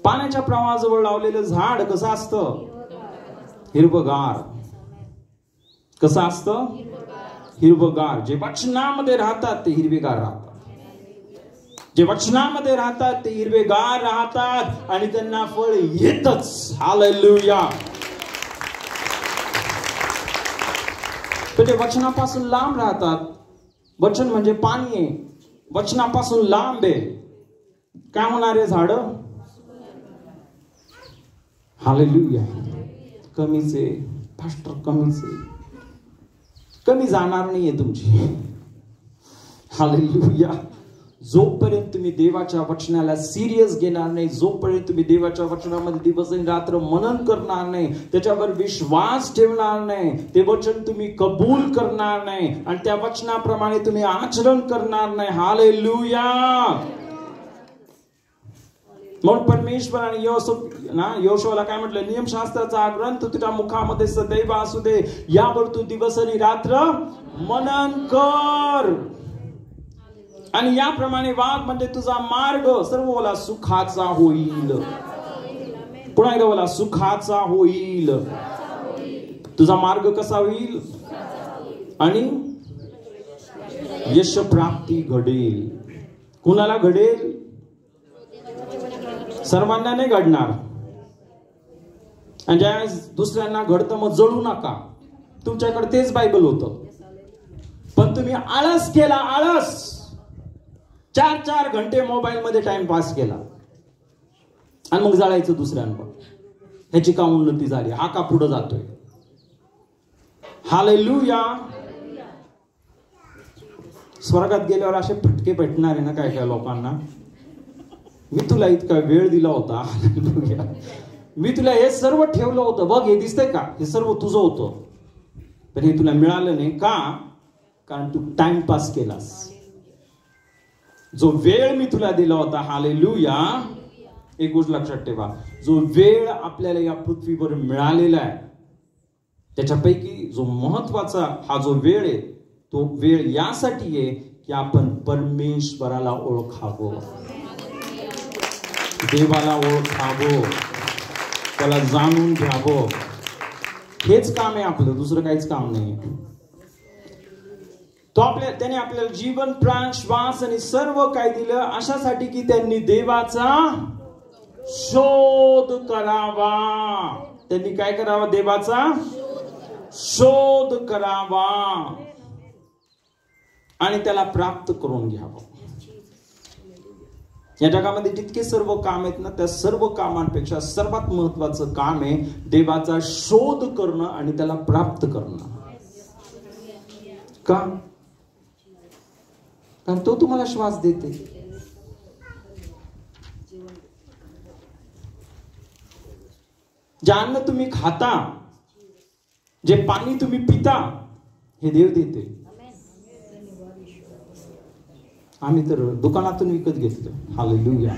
पाण्याच्या प्रवाहाजवळ लावलेलं झाड कसं असतं? हिरवगार. कसं असतं? हिरवगार. जे वचनामध्ये राहतात ते हिरवेगार राहतात. जे वचनामध्ये राहतात ते हिरवेगार राहतात आणि त्यांना फळ येतच. हालेलुया. तर ते वचनापासून लांब राहतात. वचन म्हणजे पाणी आहे, वचनापासून लांब आहे. काय होणार आहे? झाड हालेलुया कमीच आहे पास्टर, कमीच आहे. कमी जाणार नाहीये तुमची. हालेलुया. जोपर्यंत तुम्ही देवाच्या वचनाला सिरियस घेणार नाही, जोपर्यंत तुम्ही देवाच्या वचनामध्ये दिवस आणि रात्र मनन करणार नाही, त्याच्यावर विश्वास ठेवणार नाही, ते वचन तुम्ही कबूल करणार नाही आणि त्या वचनाप्रमाणे तुम्ही आचरण करणार नाही. हालेलुया. म्हणून परमेश्वराने योशुआला काय म्हटलं? नियमशास्त्राचा ग्रंथ तुझ्या मुखामध्ये सदैव असू दे, यावर तू दिवस आणि रात्र मनन कर आणि याप्रमाणे वाग, म्हणजे तुझा मार्ग सर्व बोला सुखाचा होईल. पुन्हा एकदा बोला सुखाचा होईल. तुझा मार्ग कसा होईल? आणि यश प्राप्ती घडेल. कुणाला घडेल? सर्वांना नाही घडणार. आणि ज्या दुसऱ्यांना घडतं मग जळू नका. तुमच्याकडे तेच बायबल होतं, पण तुम्ही आळस केला. आळस 4 घंटे मोबाईल मध्ये टाइम पास केला आणि मग जळायचं दुसऱ्यांवर. ह्याची का उन्नती झाली? हा का पुढे जातोय? हालेलुया. स्वर्गात गेल्यावर असे फटके भेटणार आहे ना काय काय लोकांना. मी तुला इतका वेळ दिला होता, मी तुला हे सर्व ठेवलं होतं, बघ हे दिसतंय का, हे सर्व तुझं होतं, पण हे तुला मिळालं नाही. का? कारण तू टाइमपास केलास. जो वेळ मी तुला दिला होता, हालेलुया, एक गोष्ट लक्षात ठेवा, जो वेळ आपल्याला या पृथ्वीवर मिळालेला आहे त्याच्यापैकी जो महत्वाचा हा जो वेळ आहे, तो वेळ यासाठी आहे की आपण परमेश्वराला ओळखावं, देवाला ओळखावं, त्याला जाणून घ्यावं. हेच काम आहे आपलं, दुसरं काहीच काम नाही. त्याने आपल्याला जीवन, प्राण, श्वास आणि सर्व काय दिलं अशासाठी की त्यांनी देवाचा शोध करावा. त्यांनी काय करावा? देवाचा शोध करावा आणि त्याला प्राप्त करून घ्यावं. या जगामध्ये जितके सर्व काम आहेत ना, त्या सर्व कामांपेक्षा सर्वात महत्वाचं काम आहे देवाचा शोध करणं आणि त्याला प्राप्त करणं. का? कारण तो तुम्हाला श्वास देते. जे अन्न तुम्ही खाता, जे पाणी तुम्ही पिता, हे देव देते. आम्ही तर दुकानातून विकत घेतलं. हालेलुया.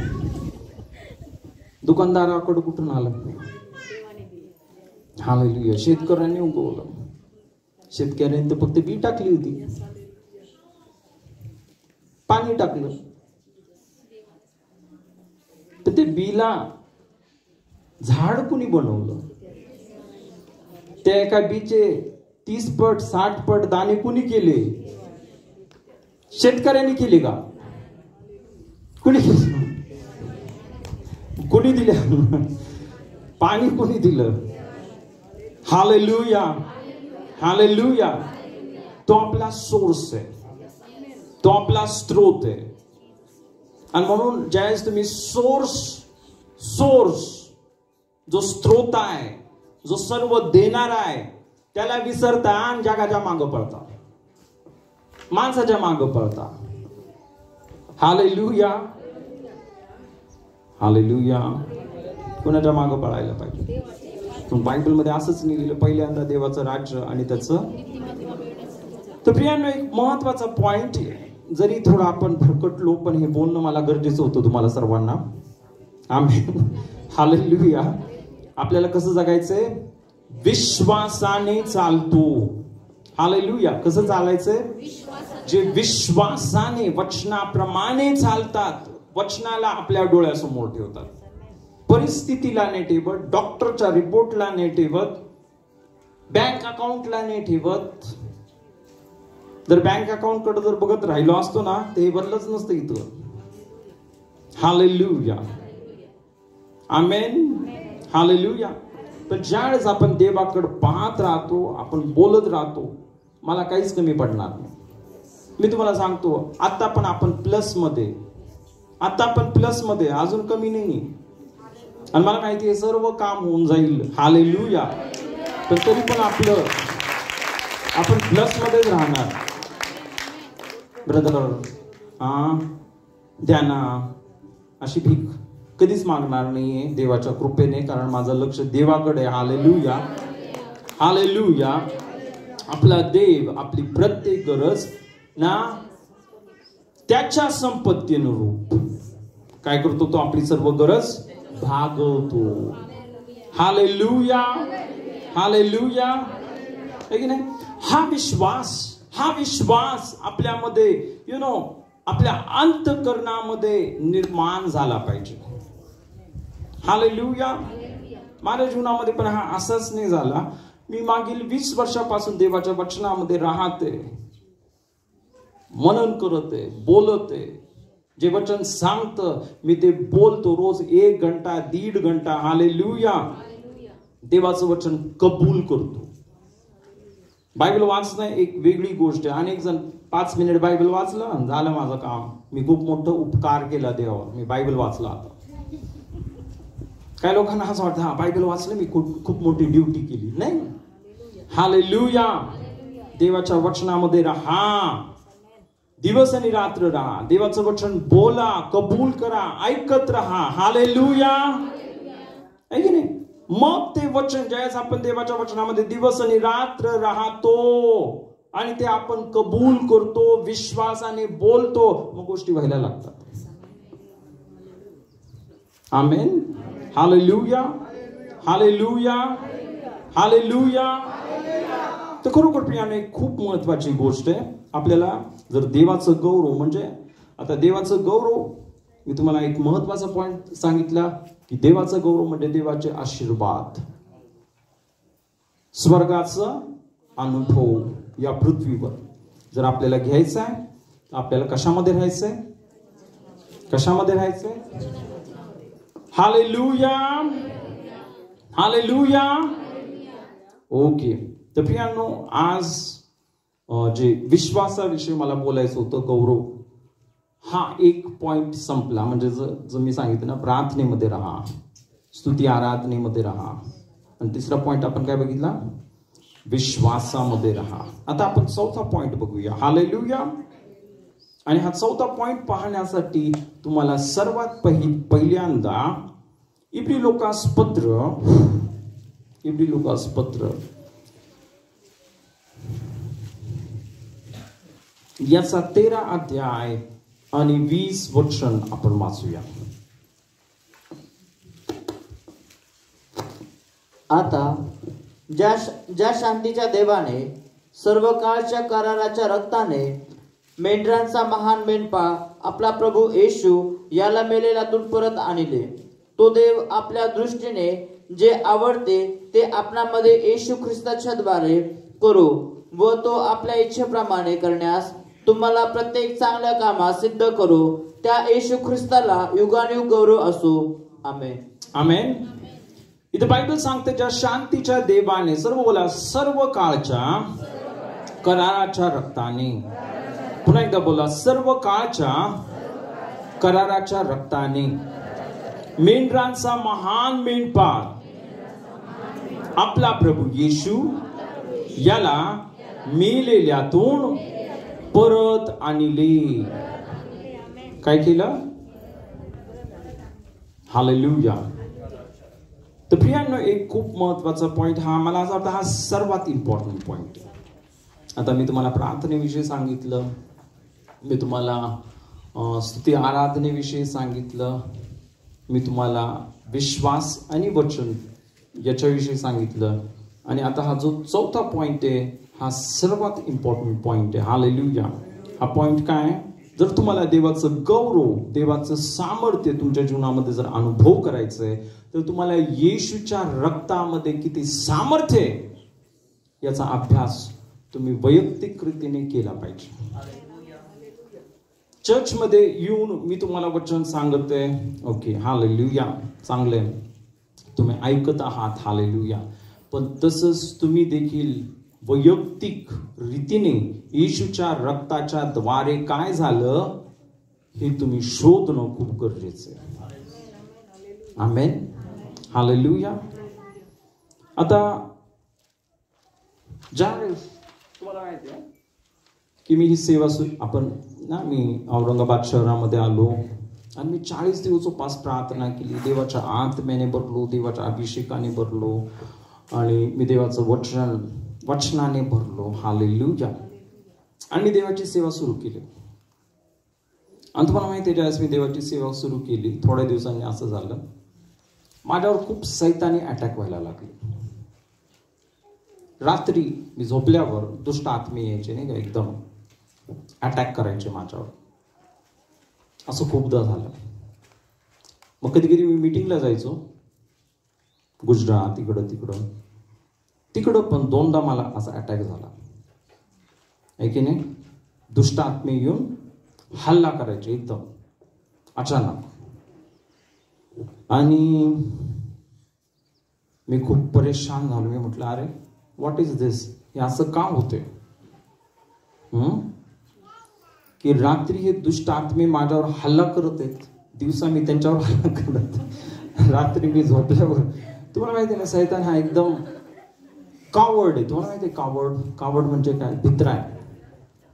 दुकानदाराकडे कुठून आलं? हालेलुया. शेतकऱ्यांनी उगवलं. शेतकऱ्यांनी तर फक्त बी टाकली होती, पाणी टाकलं, तर ते बीला झाड कुणी बनवलं? त्या एका बीचे 30 पट 60 पट दाणे कुणी केले? शेतकऱ्यांनी केले का? कुणी दिलं? पाणी कुणी दिलं? हालेलुया. हालेलुया. तो आपला सोर्स आहे, तो आपला स्रोत आहे. आणि म्हणून ज्यावेळेस तुम्ही सोर्स, जो स्त्रोत आहे, जो सर्व देणारा आहे, त्याला विसरता आणि जगाच्या मागं पळता, माणसाच्या मागं पळता. Hallelujah, hallelujah. कोणाच्या मागं पळायला पाहिजे? बायबलमध्ये असंच लिहिलं, पहिल्यांदा देवाचं राज्य आणि त्याचं. तर प्रियांनो, एक महत्वाचा पॉइंट, जरी थोडं आपण भरकटलो, पण हे बोलणं मला गरजेचं होतं तुम्हाला सर्वांना. आमेन, हालेलुया. आपल्याला कसं जगायचंय? विश्वासाने चालतो. हालेलुया. कसं चालायचंय? जे विश्वासाने, वचनाप्रमाणे चालतात, वचनाला आपल्या डोळ्यासमोर ठेवतात, परिस्थितीला नाही ठेवत, डॉक्टरच्या रिपोर्टला नाही ठेवत, बँक अकाउंटला नाही ठेवत. जर बँक अकाउंट कडे जर बघत राहिलो असतो ना, ते बनलंच नसतं इथं. हालेलुया, आमेन, हालेलुया. पण ज्यावेळेस आपण देवाकडे पाहत राहतो, आपण बोलत राहतो, मला काहीच कमी पडणार नाही. मी तुम्हाला सांगतो, आता पण आपण प्लस मध्ये, आता आपण प्लस मध्ये, अजून कमी नाही. आणि मला माहिती आहे सर्व काम होऊन जाईल. हालेलुया. पण तरी पण आपण प्लस मध्येच राहणार. ब्रदर, द्याना अशी भीक कधीच मागणार नाहीये देवाच्या कृपेने, कारण माझं लक्ष देवाकडे. Hallelujah, hallelujah. आपला देव आपली प्रत्येक गरज ना त्याच्या संपत्तीनुरूप काय करतो? तो आपली सर्व गरज भागवतो. Hallelujah, hallelujah. है की नाही? हा विश्वास आपल्यामध्ये आपल्या अंतःकरणामध्ये निर्माण झाला पाहिजे. हालेलुया. माझ्या जीवनामध्ये पण हा असाच नाही झाला. मी मागील 20 वर्षापासून देवाच्या वचनामध्ये राहते, मनन करते, बोलते. जे वचन सांगतं मी ते बोलतो. रोज 1 घंटा 1.5 घंटा. हालेलुया. देवाचं वचन कबूल करतो. बायबल वाचणं एक वेगळी गोष्ट आहे. अनेक जण 5 मिनिट बायबल वाचलं, झालं माझं काम, मी खूप मोठं उपकार केला देवावर, मी बायबल वाचला. आता काही लोकांना असं वाटतं, हा बायबल वाचलं, मी खूप मोठी ड्युटी केली. नाही. हालेलुया. देवाच्या वचनामध्ये राहा, दिवस आणि रात्र राहा, देवाचं वचन बोला, कबूल करा, ऐकत राहा. हालेलुया. आहे की नाही? मग ते वचन, ज्यावेळेस आपण देवाच्या वचनामध्ये दिवस आणि रात्र राहतो आणि ते आपण कबूल करतो, विश्वासाने बोलतो, मग गोष्टी व्हायला लागतात. आमेन, हालेलुया, हालेलुया, हालेलुया. तर खरोखर प्रियाने खूप महत्वाची गोष्ट आहे. आपल्याला जर देवाचं गौरव, म्हणजे आता देवाचं गौरव, मी तुम्हाला एक महत्वाचा पॉइंट सांगितला की देवाचं गौरव म्हणजे देवाचे आशीर्वाद, स्वर्गाचा अनुभव या पृथ्वीवर जर आपल्याला घ्यायचा आहे, तर आपल्याला कशामध्ये राहायचंय? कशामध्ये राहायचंय? Hallelujah, hallelujah. ओके. तर प्रियांनो, आज जे विश्वासाविषयी मला बोलायचं होतं, गौरव, हा एक पॉइंट संपला. म्हणजे जर मी सांगितलं ना, प्रार्थनेमध्ये राहा, स्तुती आराधनेमध्ये राहा. आणि तिसरा पॉइंट आपण काय बघितला? विश्वासामध्ये राहा. आता आपण चौथा पॉइंट बघूया. हालेलुया. आणि हा चौथा पॉइंट पाहण्यासाठी तुम्हाला सर्वात पहिल्यांदा इब्री लोकास पत्र याचा 13 अध्याय आणि 20 वचन आपण वाचूया. आता ज्या शांतीच्या देवाने सर्व काळच्या कराराच्या रक्ताने मेंढरांचा महान मेंढपाळ आपला प्रभू येशू याला मेलेल्यातून परत आणले, तो देव आपल्या दृष्टीने जे आवडते ते आपणामध्ये येशू ख्रिस्ताच्या द्वारे करो व तो आपल्या इच्छेप्रमाणे करण्यास तुम्हाला प्रत्येक चांगल्या कामात सिद्ध करो. त्या येशू ख्रिस्ताला युगानुयुग गौरव असो. आमेन, आमेन. इथे बायबल सांगते, ज्या शांतीच्या देवाने, सर्व बोला, सर्व काळच्या कराराच्या रक्ताने. पुन्हा एकदा बोला, सर्व काळच्या कराराच्या रक्ताने. मेंढरांचा महान मेंढपाळ आपला प्रभू येशू याला मेलेल्यातून परत आणले. काय केलं? हालेलुया. तर प्रियांनो, एक खूप महत्वाचा पॉइंट हा, मला असं वाटतं हा सर्वात इम्पॉर्टंट पॉइंट आहे. आता मी तुम्हाला प्रार्थनेविषयी सांगितलं, मी तुम्हाला स्तुती आराधनेविषयी सांगितलं, मी तुम्हाला विश्वास आणि वचन याच्याविषयी सांगितलं, आणि आता हा जो चौथा पॉइंट आहे हा सर्वात इम्पॉर्टंट पॉइंट आहे. हालेलुया. हा पॉइंट काय आहे? जर तुम्हाला देवाचं गौरव, देवाचं सामर्थ्य तुमच्या जीवनामध्ये जर अनुभव करायचं आहे, तर तुम्हाला येशूच्या रक्तामध्ये किती सामर्थ्य आहे याचा अभ्यास तुम्ही वैयक्तिक रीतीने केला पाहिजे. चर्चमध्ये येऊन मी तुम्हाला वचन सांगते, ओके, हालेलुया, चांगलंय, तुम्ही ऐकत आहात, हालेलुया, पण तसंच तुम्ही देखील वैयक्तिक रीतीने येशूच्या रक्ताच्या द्वारे काय झालं हे तुम्ही शोधणं खूप गरजेचं आहे. आमेन. हालेलुया. आता ज्यावेळेस तुम्हाला माहिती आहे की मी ही सेवा आपण मी औरंगाबाद शहरामध्ये आलो आणि मी 40 दिवस उपास प्रार्थना केली, देवाच्या आत्म्याने भरलो, देवाच्या अभिषेकाने भरलो, आणि मी देवाचं वचनाने भरलो. हालेलुया. आणि मी देवाची सेवा सुरू केली. आणि तुम्हाला माहिती आहे, ज्यावेळेस मी देवाची सेवा सुरू केली, थोड्या दिवसांनी असं झालं, माझ्यावर खूप सैतानी अटॅक व्हायला लागले. रात्री मी झोपल्यावर दुष्ट आत्मे यायचे, नाही का, एकदम अटॅक करायचे माझ्यावर. असं खूपदा झालं. मग कधी कधी मी मीटिंगला जायचो, गुजरात, तिकडं पण 2दा मला असा अटॅक झाला आहे की नाही. दुष्ट आत्मे येऊन हल्ला करायचे एकदम अचानक, आणि मी खूप परेशान झालो. मी म्हटलं, अरे व्हॉट इज दिस, हे असं का होते की रात्री हे दुष्ट आत्मे माझ्यावर हल्ला करत आहेत, दिवसा मी त्यांच्यावर हल्ला करत, रात्री मी झोपल्यावर. तुम्हाला माहिती ना, सैतान हा एकदम कावर्ड आहे. तुम्हाला माहिती आहे कावर्ड म्हणजे काय? भित्रा आहे.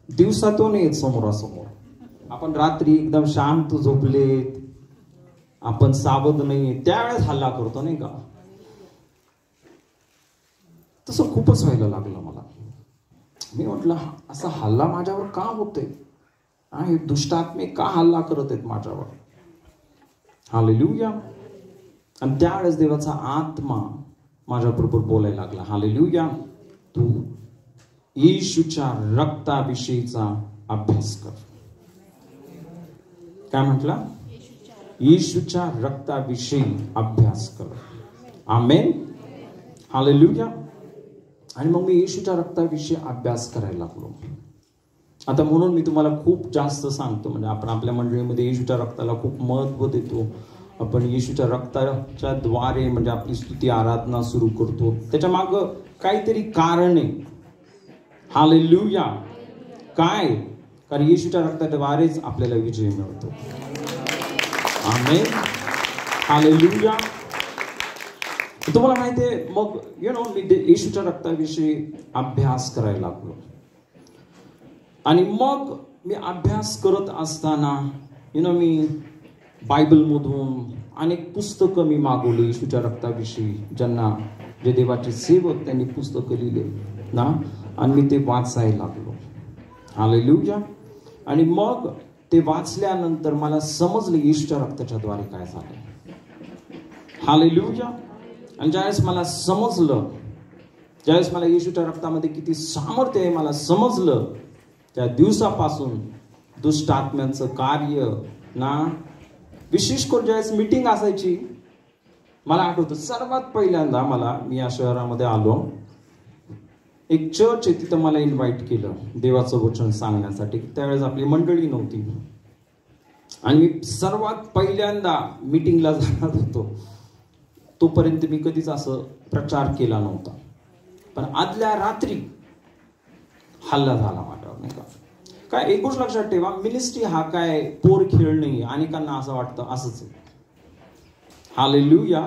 दिवसा तो नाही येत समोरासमोर. आपण रात्री एकदम शांत झोपलेत, आपण सावध नाहीये, त्यावेळेस हल्ला करतो, नाही का. तसं खूपच व्हायला लागलं मला. मी म्हटलं, असा हल्ला माझ्यावर का होतोय? हे दुष्ट आत्मे का हल्ला करत आहेत माझ्यावर? हालेलुया. आणि त्यावेळेस देवाचा आत्मा माझ्याबरोबर बोलायला लागला, हालेलुया, तू येशूच्या रक्ताविषयीचा अभ्यास कर. काय म्हटला? येशूच्या रक्ताविषयी अभ्यास कर. आमेन. हालेलुया. आणि मग मी येशूच्या रक्ताविषयी अभ्यास करायला लागलो. आता म्हणून मी तुम्हाला खूप जास्त सांगतो, म्हणजे आपण आपल्या मंडळीमध्ये येशूच्या रक्ताला खूप महत्व देतो. आपण येशूच्या रक्ताच्या द्वारे म्हणजे आपली स्तुती आराधना सुरू करतो. त्याच्या मागं काहीतरी कारण आहे. हालेलुया. काय? कारण येशूच्या रक्ताद्वारेच आपल्याला विजय मिळतो. आमेन. हालेलुया. तुम्हाला माहिती आहे, मग मी येशूच्या रक्ताविषयी अभ्यास करायला लागलो. आणि मग मी अभ्यास करत असताना मी बायबलमधून अनेक पुस्तकं मी मागवली येशूच्या रक्ताविषयी, ज्यांना जे देवाचे सेवक त्यांनी पुस्तकं लिहिले ना, आणि मी ते वाचायला लागलो. हालेलुया. आणि मग ते वाचल्यानंतर मला समजलं येशूच्या रक्ताच्या द्वारे काय झालं. हालेलुया. आणि ज्यावेळेस मला समजलं, ज्यावेळेस मला येशूच्या रक्तामध्ये किती सामर्थ्य आहे मला समजलं, त्या दिवसापासून दुष्ट आत्म्यांचं कार्य ना, विशेष करून ज्यावेळेस मीटिंग असायची, मला आठवतं सर्वात पहिल्यांदा मी या शहरामध्ये आलो, एक चर्च आहे, तिथं मला इन्व्हाइट केलं देवाचं वचन सांगण्यासाठी. त्यावेळेस आपली मंडळी नव्हती आणि मी सर्वात पहिल्यांदा मीटिंगला जाणार होतो. तोपर्यंत मी कधीच असं प्रचार केला नव्हता. पण आदल्या रात्री हल्ला झाला माझ्यावर, नाही का. काय एक गोष्ट लक्षात ठेवा, मिनिस्ट्री हा काय पोर खेळ नाही. अनेकांना असं वाटतं असंच आहे. हालेलुया.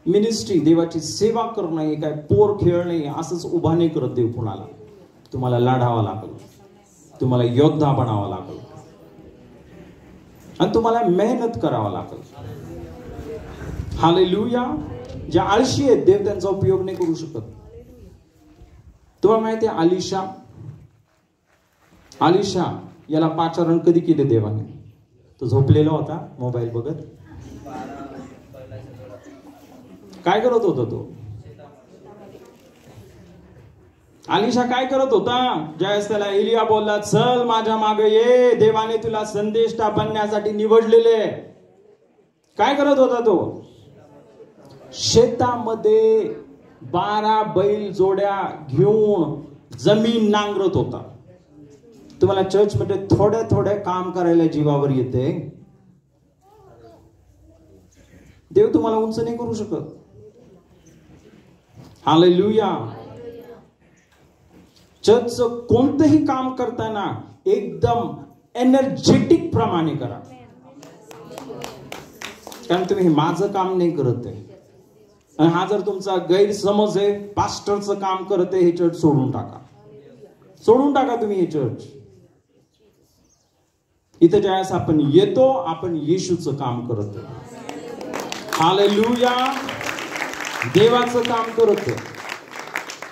मिनिस्ट्री, देवाची सेवा करणं हे काय पोर खेळ नाही, असंच उभा नाही करत देव कुणाला. तुम्हाला लढावा लागेल, तुम्हाला योद्धा बनावा लागेल आणि तुम्हाला मेहनत करावा लागेल. हालेलुया. जे आळशी आहेत देव त्यांचा उपयोग नाही करू शकत. तुम्हाला माहिती आहे आलिशा याला पाचारण कधी केले देवाने? तो झोपलेला होता मोबाईल बघत. काय करत होता तो? आलिशा काय करत होता? ज्यावेळेस त्याला एलिया बोलला, चल माझ्या मागे ये, देवाने तुला संदेष्टा बनण्यासाठी निवडलेले. काय करत होता तो? शेतामध्ये 12 बैल जोड्या घेऊन जमीन नांगरत होता. तुम्हाला चर्च मध्ये थोड्या थोड्या काम करायला जीवावर येते. देव तुम्हाला उंच नाही करू शकत. हालेलुया. चर्चचं कोणतंही काम करताना एकदम एनर्जेटिक प्रमाणे करा, कारण तुम्ही हे माझं काम नाही करत आहे. आणि हा जर तुमचा गैरसमज आहे, पास्टरचं काम करत आहे, हे चर्च सोडून टाका तुम्ही हे चर्च. इथं ज्यावेळेस आपण येतो, आपण येशूचं काम करतो. हालेलुया. देवाचं काम करतो.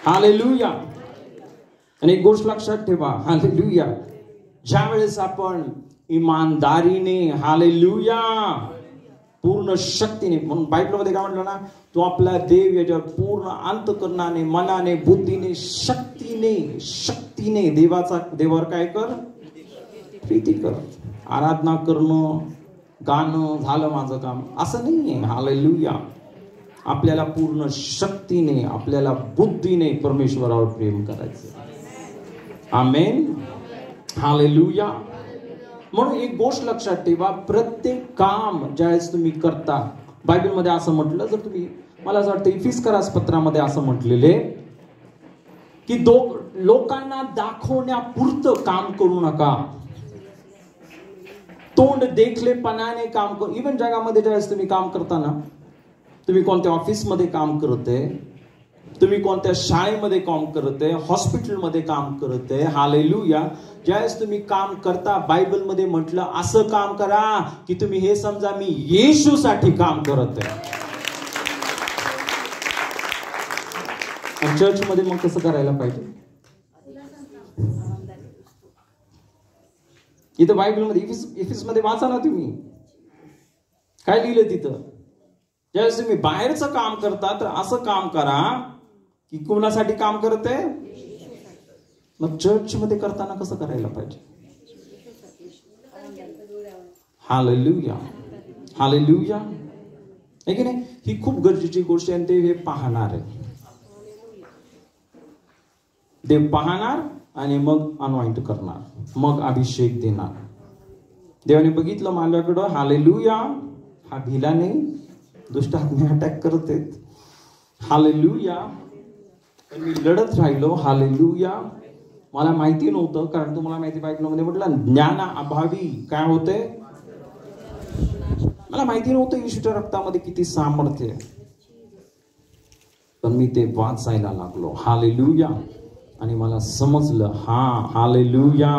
हालेलुया. आणि एक गोष्ट लक्षात ठेवा, हालेलुया, ज्या वेळेस आपण इमानदारीने, हालेलुया, पूर्ण शक्तीने, म्हणून बायबलमध्ये काय म्हटलं ना, तो आपला देव याच्यावर पूर्ण अंतःकरणाने, मनाने, बुद्धीने, शक्तीने देवावर काय कर? प्रीती कर. आराधना करणं, गाणं झालं माझं काम असं नाहीये. हालेलुया. आपल्याला पूर्ण शक्तीने, आपल्याला बुद्धीने परमेश्वरावर प्रेम करायचं. आमेन. हालेलुया. म्हणून एक गोष्ट लक्षात ठेवा, प्रत्येक काम ज्यावेळेस तुम्ही करता, बायबलमध्ये असं म्हटलं, जर तुम्ही, मला असं वाटतं इफिसकरास पत्रामध्ये असं म्हटलेले की लोकांना दाखवण्यापुरतं काम करू नका. तोंड देखलेपणाने काम करू. इव्हन जगामध्ये ज्यावेळेस तुम्ही काम करताना, तुम्ही कोणत्या ऑफिसमध्ये काम करते, तुम्ही कोणत्या शाळेमध्ये काम करते, हॉस्पिटलमध्ये काम करते, हालेलुया, ज्यावेळेस तुम्ही काम करता, बायबलमध्ये म्हटलं असं काम करा की तुम्ही हे समजा मी येशूसाठी काम करत आहे. चर्चमध्ये मग कसं करायला पाहिजे? इथं बायबलमध्ये इफिसमध्ये वाचा ना तुम्ही, काय लिहिलं तिथं. ज्यावेळेस तुम्ही बाहेरचं काम करता तर असं काम करा की कोणासाठी काम करते. मग चर्च मध्ये करताना कसं करायला पाहिजे? हालेलुया. हालेलुया. आहे की नाही? ही खूप गरजेची गोष्ट आहे. ते हे पाहणार आहे, देव पाहणार आणि मग अनॉइंट करणार, मग अभिषेक देणार. देवाने बघितलं माझ्याकडं, हालेलुया, हा भिला नाही, दुष्ट आत्मे अटॅक करत आहेत, हालेलुया, मी लढत राहिलो, हालेलुया. मला माहिती नव्हतं, कारण तुम्हाला माहिती बायबलमध्ये म्हटलं ज्ञानाअभावी काय होते, मला माहिती नव्हतं येशूच्या रक्तामध्ये किती सामर्थ्य आहे, पण मी ते वाचायला लागलो, हालेलुया, आणि मला समजलं, हा हालेलुया,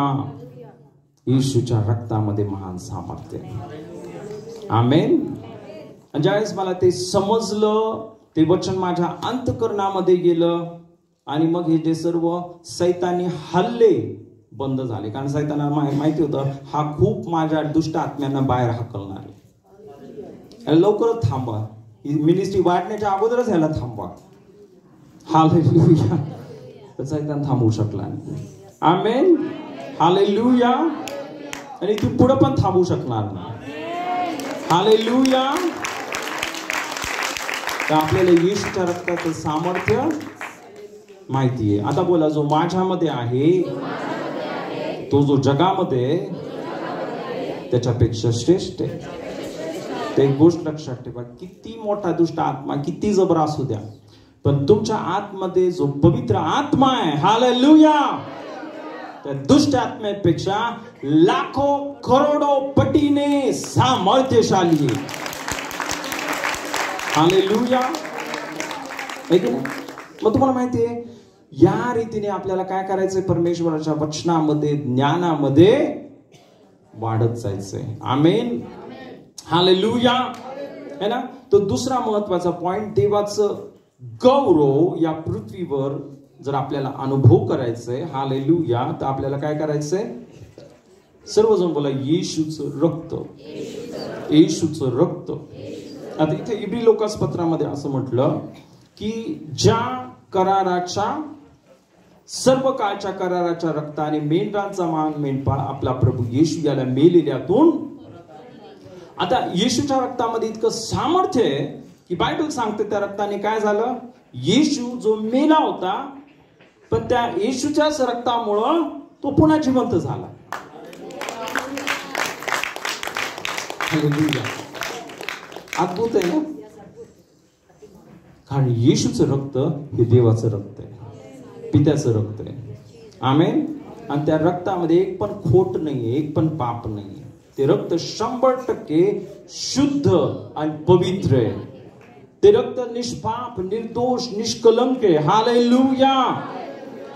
येशूच्या रक्तामध्ये महान सामर्थ्य आहे. आमेन. ज्यावेळेस मला ते समजलं, ते वचन माझ्या अंतःकरणामध्ये गेलं, आणि मग हे जे सर्व सैतानी हल्ले बंद झाले. कारण सैतानाला माहिती होतं हा खूप माझ्या दुष्ट आत्म्यांना बाहेर हाकलणार आहे, लवकरच थांबा, ही मिनिस्ट्री वाढण्याच्या अगोदरच ह्याला थांबवा. हालेलुया. तर सैतान थांबवू शकला नाही. आमेन. हालेलुया. आणि तू पुढे पण थांबवू शकणार नाही. हालेलुया. तर आपल्याला येशूच्या रक्ताचं सामर्थ्य माहिती आहे. आता बोला, जो माझ्यामध्ये आहे तो जो जगामध्ये त्याच्यापेक्षा श्रेष्ठ आहे. तर एक गोष्ट लक्षात ठेवा, किती मोठा दुष्ट आत्मा, किती जबर असू द्या, पण तुमच्या आतमध्ये जो पवित्र आत्मा आहे, हालेलुया, त्या दुष्ट आत्म्यापेक्षा लाखो करोडो पटीने सामर्थ्यशाली आहे. हालेलुया. आहे की नाही? मग तुम्हाला माहिती आहे या रीतीने आपल्याला काय करायचंय? परमेश्वराच्या वचनामध्ये, ज्ञानामध्ये वाढत जायचंय. आमेन. हालेलुया. है ना? तो दुसरा महत्वाचा पॉइंट, देवाचं गौरव या पृथ्वीवर जर आपल्याला अनुभव करायचंय, हालेलुया, तर आपल्याला काय करायचंय? सर्वजण बोला, येशूचं रक्त. येशूचं रक्त. आता इथे इब्री लोकास पत्रामध्ये असं म्हटलं की ज्या कराराच्या, सर्व काळच्या कराराच्या रक्ताने मेंढरांचा मेंढपाळ आपला प्रभू येशू याला मेलेल्यातून. आता येशूच्या रक्तामध्ये इतकं सामर्थ्य आहे की बायबल सांगते त्या रक्ताने काय झालं? येशू जो मेला होता, पण त्या येशूच्याच रक्तामुळं तो पुन्हा जिवंत झाला. अद्भुत आहे ना? कारण येशूचं रक्त हे देवाचं रक्त आहे, पित्याचं रक्त आहे. आमेन. आणि त्या रक्तामध्ये एक पण खोट नाहीये, एक पण पाप नाहीये. ते रक्त 100% शुद्ध आणि पवित्र आहे. ते रक्त निष्पाप, निर्दोष, निष्कलंक आहे. हालेलुया.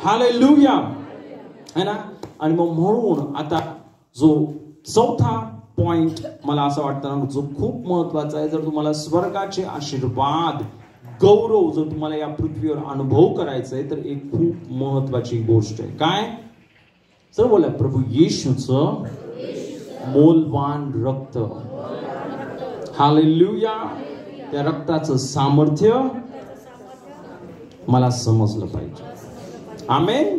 हालेलुया. है ना? आणि मग म्हणून आता जो चौथा पॉइंट मला असं वाटतं ना, जो खूप महत्वाचा आहे, जर तुम्हाला स्वर्गाचे आशीर्वाद, गौरव जर तुम्हाला या पृथ्वीवर अनुभव करायचा आहे, तर एक खूप महत्वाची गोष्ट आहे. काय? सर बोला, प्रभू येशूचं मोलवान रक्त. हालेलुया. त्या रक्ताचं सामर्थ्य मला समजलं पाहिजे. आमेन.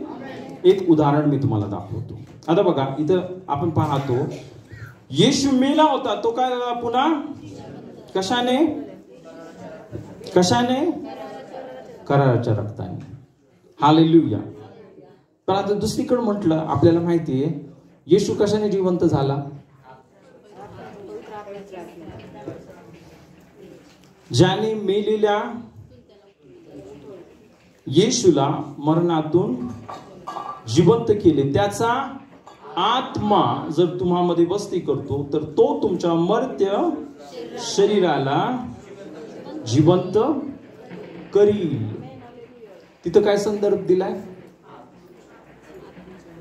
एक उदाहरण मी तुम्हाला दाखवतो. आता बघा, इथं आपण पाहतो येशू मेला होता, तो काय झाला पुन्हा? कशाने? कशाने? कराराच्या रक्ताने. हालेलुया. पण आता दुसरीकडे म्हटलं, आपल्याला माहितीये येशू कशाने जिवंत झाला? ज्याने मेलेल्या येशूला मरणातून जिवंत केले, त्याचा आत्मा जर तुम्हामध्ये वस्ती करतो, तर तो तुमच्या मर्त्य शरीराला जिवंत करील. तिथं काय संदर्भ दिलाय?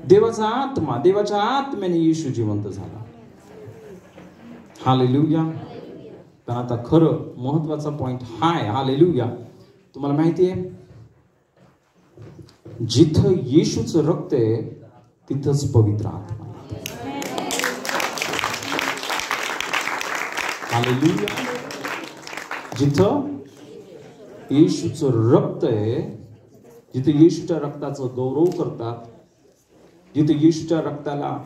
देवाचा आत्मा. देवाच्या आत्म्याने येशू जिवंत झाला. हालेलुया. पण आता खरं महत्वाचा पॉइंट हाय. हालेलुया. तुम्हाला माहिती आहे, जिथं येशूचं रक्त आहे तिथंच पवित्र आत्मा आहे. हालेलुया. जिथं येशूचं रक्त आहे, जिथे येशूच्या रक्ताचं गौरव करतात, जिथे येशूच्या रक्ताला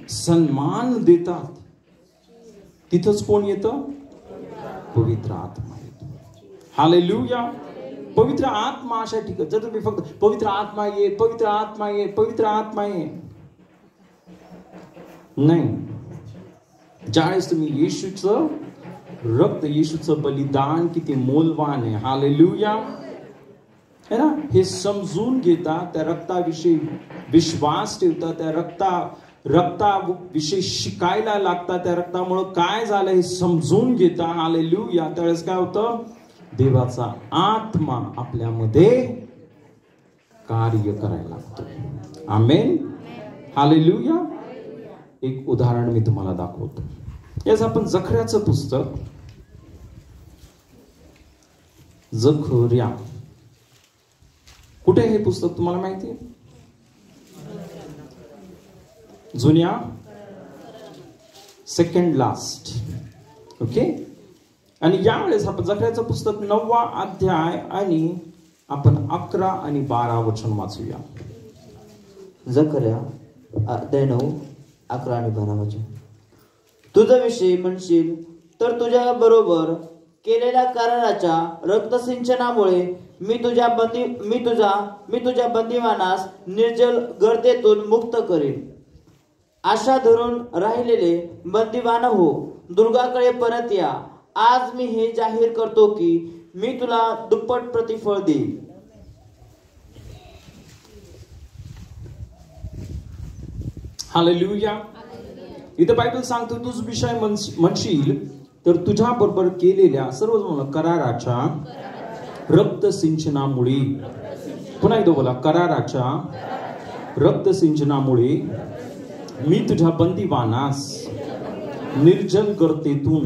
सन्मान देतात, तिथंच कोण येतं? पवित्र आत्मा येतो. हालेलुया. पवित्र आत्मा अशा ठिकाणी, जर तुम्ही फक्त पवित्र आत्मा ये, पवित्र आत्मा ये, पवित्र आत्मा ये, नाही. ज्यावेळेस तुम्ही येशूचं रक्त, येशूचं बलिदान किती मोलवान आहे, हालेलुया, है ना, हे समजून घेता, त्या रक्ताविषयी विश्वास ठेवता, त्या रक्ताविषयी शिकायला लागता, त्या रक्तामुळे काय झालं हे समजून घेता, हालेलुया, त्यावेळेस काय होतं? देवाचा आत्मा आपल्यामध्ये कार्य करायला लागतो. आमेन. हालेलुया. एक उदाहरण मी तुम्हाला दाखवतो. याच आपण जखऱ्याचं पुस्तक, जखऱ्या, कुठे हे पुस्तक तुम्हाला माहिती आहे? जुन्या सेकंड लास्ट. ओके. आणि यावेळेस आपण जखऱ्याचं पुस्तक 9वा अध्याय आणि आपण 11 आणि 12 वचन वाचूया. जखऱ्या अध्याय 9, 11 आणि 12 वचन. तुझा विषयी म्हणशील तर तुझ्या बरोबर केलेल्या कराराच्या रक्तसिंचनामुळे मी तुझ्या बंदिवानास निर्जल गर्तेतून मुक्त करेन. आशा धरून राहिलेले बंदिवान हो, दुर्गाकडे परत या. आज मी हे जाहीर करतो की मी तुला दुप्पट प्रतिफळ देईन. हालेलुया. इथं बायबल सांगतो, तुझ विषय म्हणशील तर तुझ्या बरोबर केलेल्या सर्व कराराच्या रक्त सिंचनामुळे, पुन्हा एकदा बोला, कराराच्या रक्त सिंचनामुळे मी तुझ्या बंदीवानास निर्जल गर्तेतून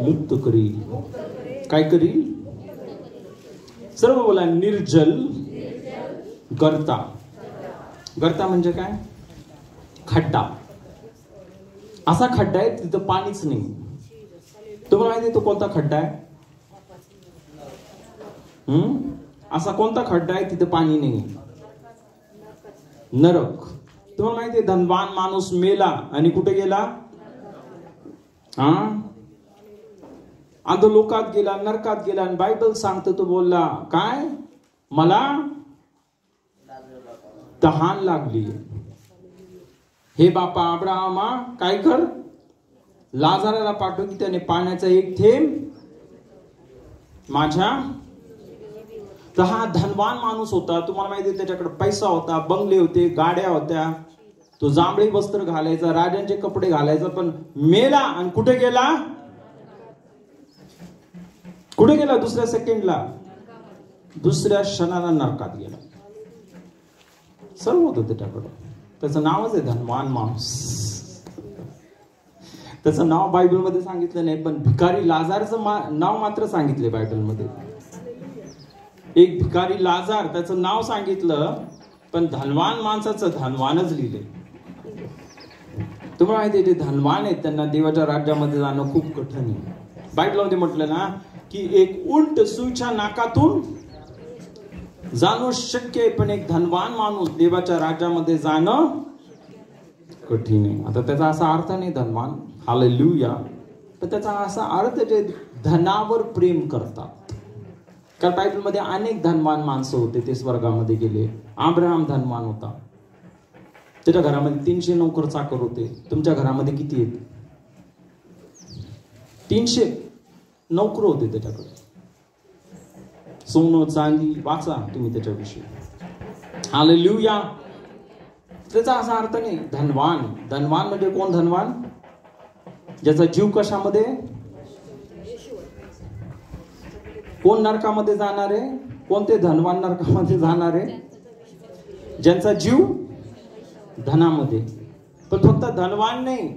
मुक्त करील. काय करील? सर्व बोला, निर्जल गर्ता. गर्ता म्हणजे काय? खड्डा. असा खड्डा आहे तिथं पाणीच नाही. तुम्हाला माहिती आहे तो कोणता खड्डा आहे? असा कोणता खड्डा आहे तिथं पाणी नाही? नरक. तुम्हाला माहिती आहे धनवान माणूस मेला आणि कुठे गेला? अधोलोकात गेला, नरकात गेला. आणि बायबल सांगतो तो बोलला काय? मला तहान लागली. हे बापा अब्राहमा, काय कर, लाजाराला पाठव की त्याने पाण्याचा एक थेंब माझ्या. तर हा धनवान माणूस होता. तुम्हाला माहिती, त्याच्याकडे पैसा होता, बंगले होते, गाड्या होत्या, तो जांभळी वस्त्र घालायचा, राजांचे कपडे घालायचा, पण मेला. आणि कुठे गेला? कुठे गेला? दुसऱ्या सेकंडला, दुसऱ्या क्षणाला नरकात गेला. सर्व होतं त्याच्याकडं. त्याचं नावच आहे धनवान माणूस. त्याचं नाव बायबलमध्ये सांगितलं नाही, पण भिकारी लाजारचं नाव मात्र सांगितले बायबलमध्ये. एक भिकारी लाजार, त्याचं नाव सांगितलं, पण धनवान माणसाचं धनवानच लिहिले. तुम्हाला माहिती आहे जे धनवान आहेत त्यांना देवाच्या राज्यामध्ये जाणं खूप कठीण आहे. बायबलमध्ये म्हटलं ना की एक उंट सुईच्या नाकातून जाणं शक्य आहे, पण एक धनवान माणूस देवाच्या राज्यामध्ये जाणं कठीण आहे. आता त्याचा असा अर्थ नाही धनवान, हालेलुया, पण त्याचा असा अर्थ जे धनावर प्रेम करतात. कारण बायबलमध्ये अनेक धनवान माणसं होते, ते स्वर्गामध्ये गेले. अब्राहम धनवान होता, त्याच्या घरामध्ये 300 नोकर चाकर होते. तुमच्या घरामध्ये किती आहेत? 300 नोकर होते त्याच्याकडे. सोनं चांदी वाचा तुम्ही त्याच्याविषयी. हालेलुया. त्याचा असा अर्थ नाही धनवान. धनवान म्हणजे कोण धनवान? ज्याचा जीव कशामध्ये? कोण नरकामध्ये जाणार आहे? कोणते धनवान नरकामध्ये जाणार आहे? ज्यांचा जीव धनामध्ये. पण फक्त धनवान नाही,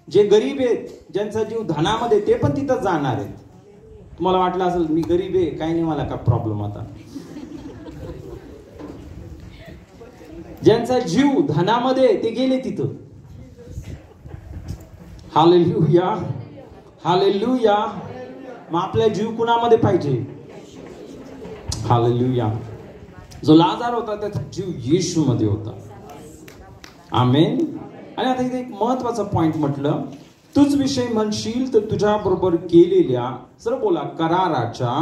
जे गरीब आहेत, ज्यांचा जीव धनामध्ये, ते पण तिथं जाणार आहेत. तुम्हाला वाटलं असेल मी गरीब आहे, काही नाही मला का प्रॉब्लेम. आता ज्यांचा जीव धनामध्ये, ते गेले तिथं. Hallelujah, hallelujah. मग आपला जीव कुणामध्ये पाहिजे? हालेलुया. जो लाजार होता त्याचा जीव येशू मध्ये होता. आमेन. आणि आता इथे एक महत्वाचा पॉइंट म्हटलं, तूच विषय म्हणशील तर तुझ्या बरोबर केलेल्या सर्व बोला कराराच्या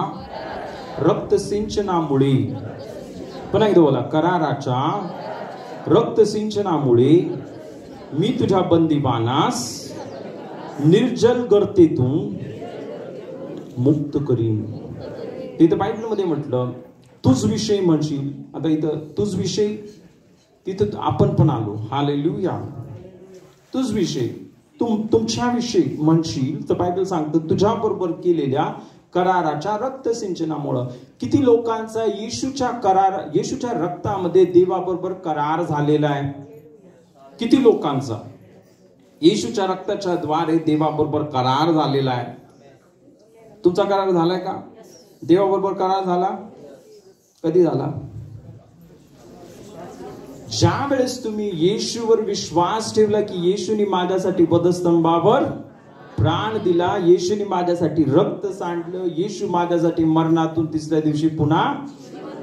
रक्त सिंचनामुळे. पुन्हा एकदा बोला, कराराच्या रक्त सिंचनामुळे मी तुझ्या बंदीवानास निर्जल गर्तेतून मुक्त करीन. तिथं बायबलमध्ये म्हटलं तूच विषय म्हणशील. आता इथं तूच विषय, तिथं आपण पण आलो. हालेलुया. तूच विषय, तुमच्या विषयी म्हणशील तर बायबल सांगतं तुझ्या बरोबर केलेल्या कराराच्या रक्त सिंचनामुळे. किती लोकांचा येशूच्या रक्तामध्ये देवाबरोबर करार झालेला आहे? किती लोकांचा येशूच्या रक्ताच्या द्वारे देवाबरोबर करार झालेला आहे? तुमचा करार झालाय का? देवाबरोबर करार झाला? कधी झाला? ज्या वेळेस तुम्ही येशूवर विश्वास ठेवला की येशूने माझ्यासाठी वधस्तंभावर प्राण दिला, येशूने माझ्यासाठी रक्त सांडलं, येशू माझ्यासाठी मरणातून तिसऱ्या दिवशी पुन्हा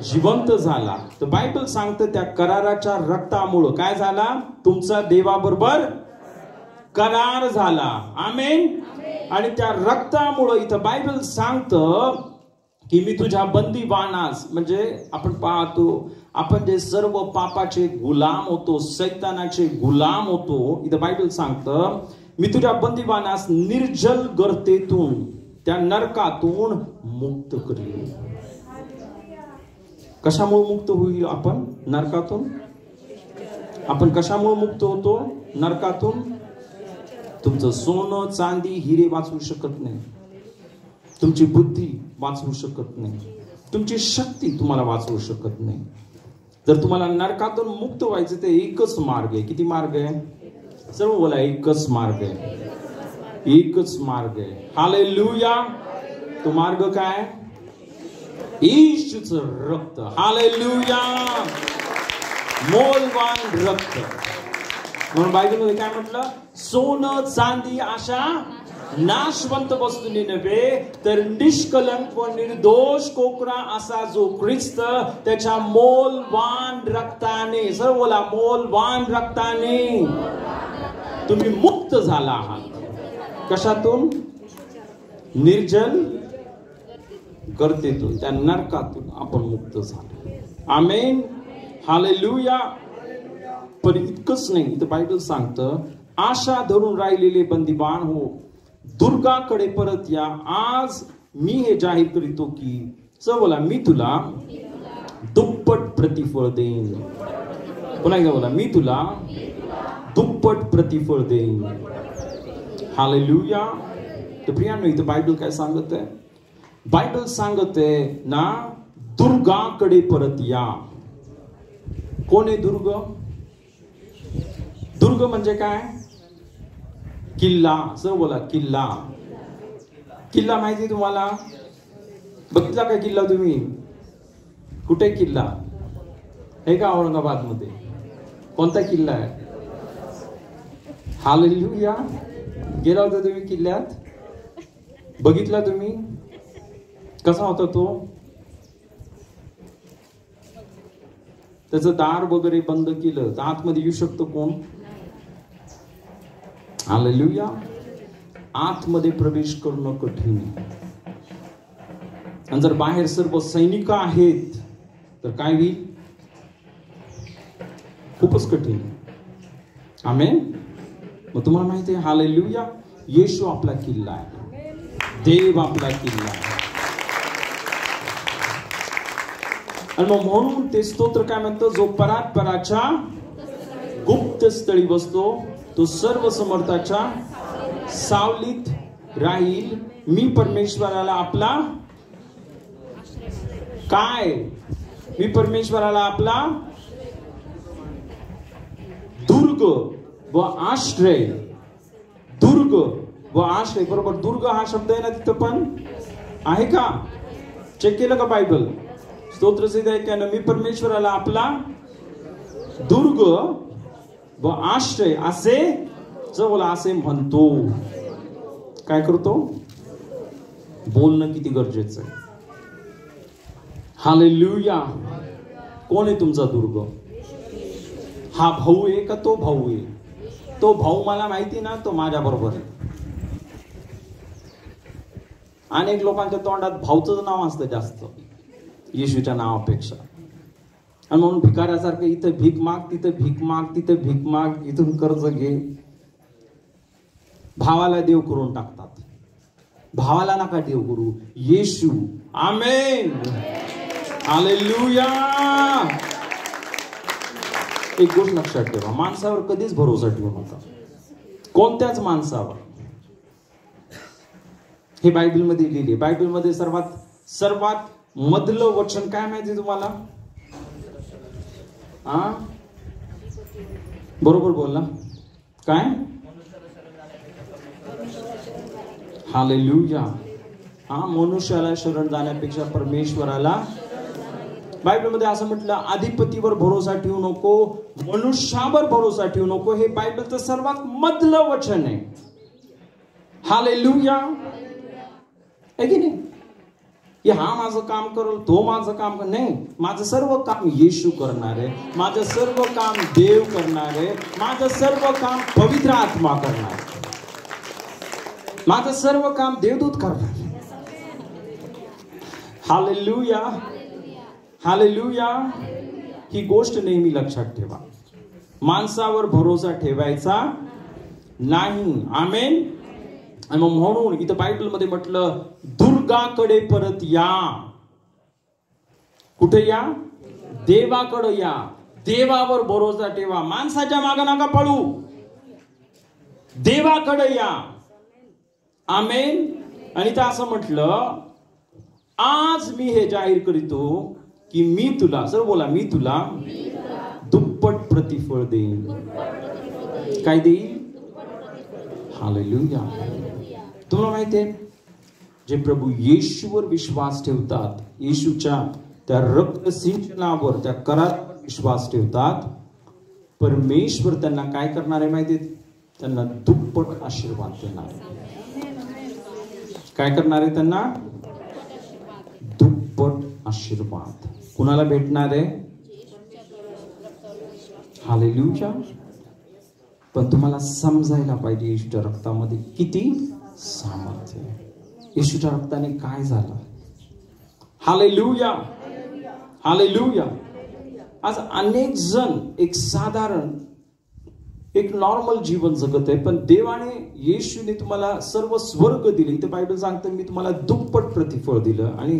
जिवंत झाला. तर बायबल सांगतं त्या कराराच्या रक्तामुळं काय झाला? तुमचा देवाबरोबर करार झाला. आमेन. आणि त्या रक्तामुळं इथं बायबल सांगतं की मी तुझ्या बंदीवानास, म्हणजे आपण पाहतो आपण जे सर्व पापाचे गुलाम होतो, सैतानाचे गुलाम होतो, इथं बायबल सांगतं मी तुझ्या बंदीवानास निर्जल गर्तेतून, त्या नरकातून मुक्त करील. कशामुळे मुक्त होईल आपण नरकातून? आपण कशामुळे मुक्त होतो नरकातून? तुमचं सोनं चांदी हिरे वाचवू शकत नाही, तुमची बुद्धी वाचवू शकत नाही, तुमची शक्ती तुम्हाला वाचवू शकत नाही. जर तुम्हाला नरकातून मुक्त व्हायचं ते एकच मार्ग आहे. किती मार्ग आहे? सर्व बोला, एकच मार्ग आहे. एकच मार्ग आहे. हालेलुया. तो मार्ग काय? येशूचं रक्त. हालेलुया. मोलवान रक्त. म्हणून बायबलमध्ये काय म्हटलं? सोनं चांदी अशा नाशवंत वस्तूंनी नव्हे, तर निष्कलंक व निर्दोष कोकरा असा जो ख्रिस्त त्याच्या मोलवान रक्ताने, सर्व बोला, मोलवान रक्ताने तुम्ही मुक्त झाला आहात. कशातून? निर्जल गर्दीतून, त्या नरकातून आपण मुक्त झालो. आमेन. हालेलुया. पण इतकंच नाही, इथं बायबल सांगतं, आशा धरून राहिलेले बंदीवान हो, दुर्गाकडे परत या. आज मी हे जाहीर करीतो की, सर्व बोला, मी तुला दुप्पट प्रतिफळ देईन. पुन्हा एकदा बोला, मी तुला दुप्पट प्रतिफळ देईन. हालेलुया. तर प्रियांनो, इथं बायबल काय सांगत आहे? बायबल सांगत आहे ना, दुर्गाकडे परत या. कोण आहे दुर्ग? दुर्ग म्हणजे काय? किल्ला. सर्व बोला, किल्ला. किल्ला माहिती तुम्हाला? बघितला का किल्ला तुम्ही? कुठे किल्ला आहे का? औरंगाबाद मध्ये. कोणता किल्ला आहे? हालेलुया. गेला होता तुम्ही किल्ल्यात? बघितला तुम्ही? कसा होता तो? त्याचं दार वगैरे बंद केलं तर आतमध्ये येऊ शकतो कोण? हालेलुया. आतमध्ये प्रवेश करणं कठीण आहे. आणि जर बाहेर सर्व सैनिक आहेत तर काय होईल? खूपच कठीण. आमेन. मग तुम्हाला माहिती आहे, हालेलुया, येशू आपला किल्ला आहे, देव आपला किल्ला आहे. आणि मग म्हणून ते स्तोत्र काय म्हणतो? जो परात्पराच्या गुप्त स्थळी बसतो तो सर्व समर्थाच्या सावलीत राहील. मी परमेश्वराला आपला काय? मी परमेश्वराला आपला दुर्ग व आश्रय. दुर्ग व आश्रय. बरोबर, दुर्ग हा शब्द आहे ना तिथं पण आहे का? चेक केलं का बायबल? स्तोत्र ऐकायला, मी परमेश्वराला आपला दुर्ग व आश्रय असे बोला, असे म्हणतो. काय करतो? बोलणं किती गरजेचं आहे. हालेलुया. कोण आहे तुमचा दुर्ग? हा भाऊ आहे का तो भाऊ आहे? तो भाऊ मला माहिती ना, तो माझ्या बरोबर आहे. अनेक लोकांच्या तोंडात भाऊचं नाव असतं जास्त येशूच्या नावापेक्षा. आणि म्हणून भिकाऱ्यासारखं इथं भीक माग, तिथं भीक माग, तिथं भीक माग, इथून कर्ज घे. भावाला देव करून टाकतात. भावाला नका देव करू, येशू. आमेन. हालेलुया. एक गोष्ट लक्षात ठेवा, माणसावर कधीच भरोसा ठेवू नका, कोणत्याच माणसावर. हे बायबल मध्ये लिहिले. बायबल मध्ये सर्वात मधलं वचन काय माहिती तुम्हाला? बरोबर बोलला. काय? हालेलुया. मनुष्याला शरण जाण्यापेक्षा परमेश्वराला. बायबल मध्ये असं म्हटलं, अधिपतीवर भरोसा ठेवू नको, मनुष्यावर भरोसा ठेवू नको. हे बायबलचं सर्वात मधलं वचन आहे. हालेलुया. आहे की नाही? हा माझं काम करेल, तो माझं काम कर. नाही, माझं सर्व काम येशू करणार आहे. माझं सर्व काम देव करणार आहे. माझं सर्व काम पवित्र आत्मा करणार आहे. माझं सर्व काम देवदूत करणार आहे. हालेलुया. हालेलुया. ही गोष्ट नेहमी लक्षात ठेवा, माणसावर भरोसा ठेवायचा नाही. आमेन. आणि मग म्हणून इथं बायबल मध्ये म्हटलं, दुर्गाकडे परत या. कुठे या? देवाकडे या. देवावर भरोसा ठेवा. माणसाच्या मागे नका पळू. देवाकडे या. आमेन. आणि त्या असं म्हटलं, आज मी हे जाहीर करीतो की मी तुला, सर बोला, मी तुला दुप्पट प्रतिफळ देईन. काय देईल? हालेलुया. तुम्हाला माहिती आहे, जे प्रभू येशूवर विश्वास ठेवतात, येशूच्या त्या रक्त सिंचनावर, त्या करारावर विश्वास ठेवतात, परमेश्वर त्यांना काय करणार आहे माहिती? त्यांना दुप्पट आशीर्वाद देणार आहे. काय करणार आहे? त्यांना दुप्पट आशीर्वाद. कुणाला भेटणार आहे? हालेलुया. पण तुम्हाला समजायला पाहिजे येशूच्या रक्तामध्ये किती सामर्थ्य आहे. येशूच्या रक्ताने काय झालं? Hallelujah, hallelujah. आज अनेक जण एक साधारण, एक नॉर्मल जीवन जगत आहे, पण देवाने, येशूने तुम्हाला सर्व स्वर्ग दिले. इथे बायबल सांगतं, मी तुम्हाला दुप्पट प्रतिफळ दिलं. आणि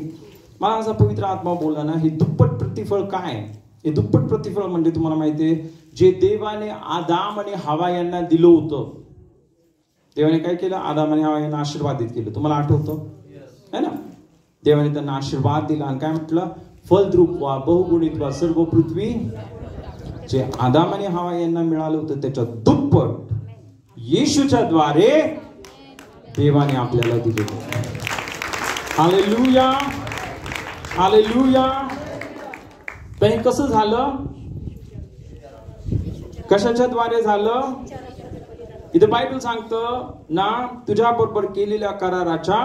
मला असा पवित्र आत्मा बोलला ना, हे दुप्पट प्रतिफळ काय? हे दुप्पट प्रतिफळ म्हणजे तुम्हाला माहितीये, जे देवाने आदाम आणि हवा यांना दिलं होतं. देवाने काय केलं? आदाम आणि हवा यांना आशीर्वादित केलं. तुम्हाला आठवतं है ना? देवाने त्यांना आशीर्वाद दिला आणि काय म्हटलं? फलद्रूप व्हा, बहुगुणित व्हा, सर्व पृथ्वी. जे आदाम आणि हवा यांना मिळालं होतं त्याच्या दुप्पट येशूच्या द्वारे देवाने आपल्याला दिले. Hallelujah, hallelujah. पण हे कसं झालं? कशाच्या द्वारे झालं? इथे बायबल सांगतं ना, तुझ्या बरोबर केलेल्या कराराच्या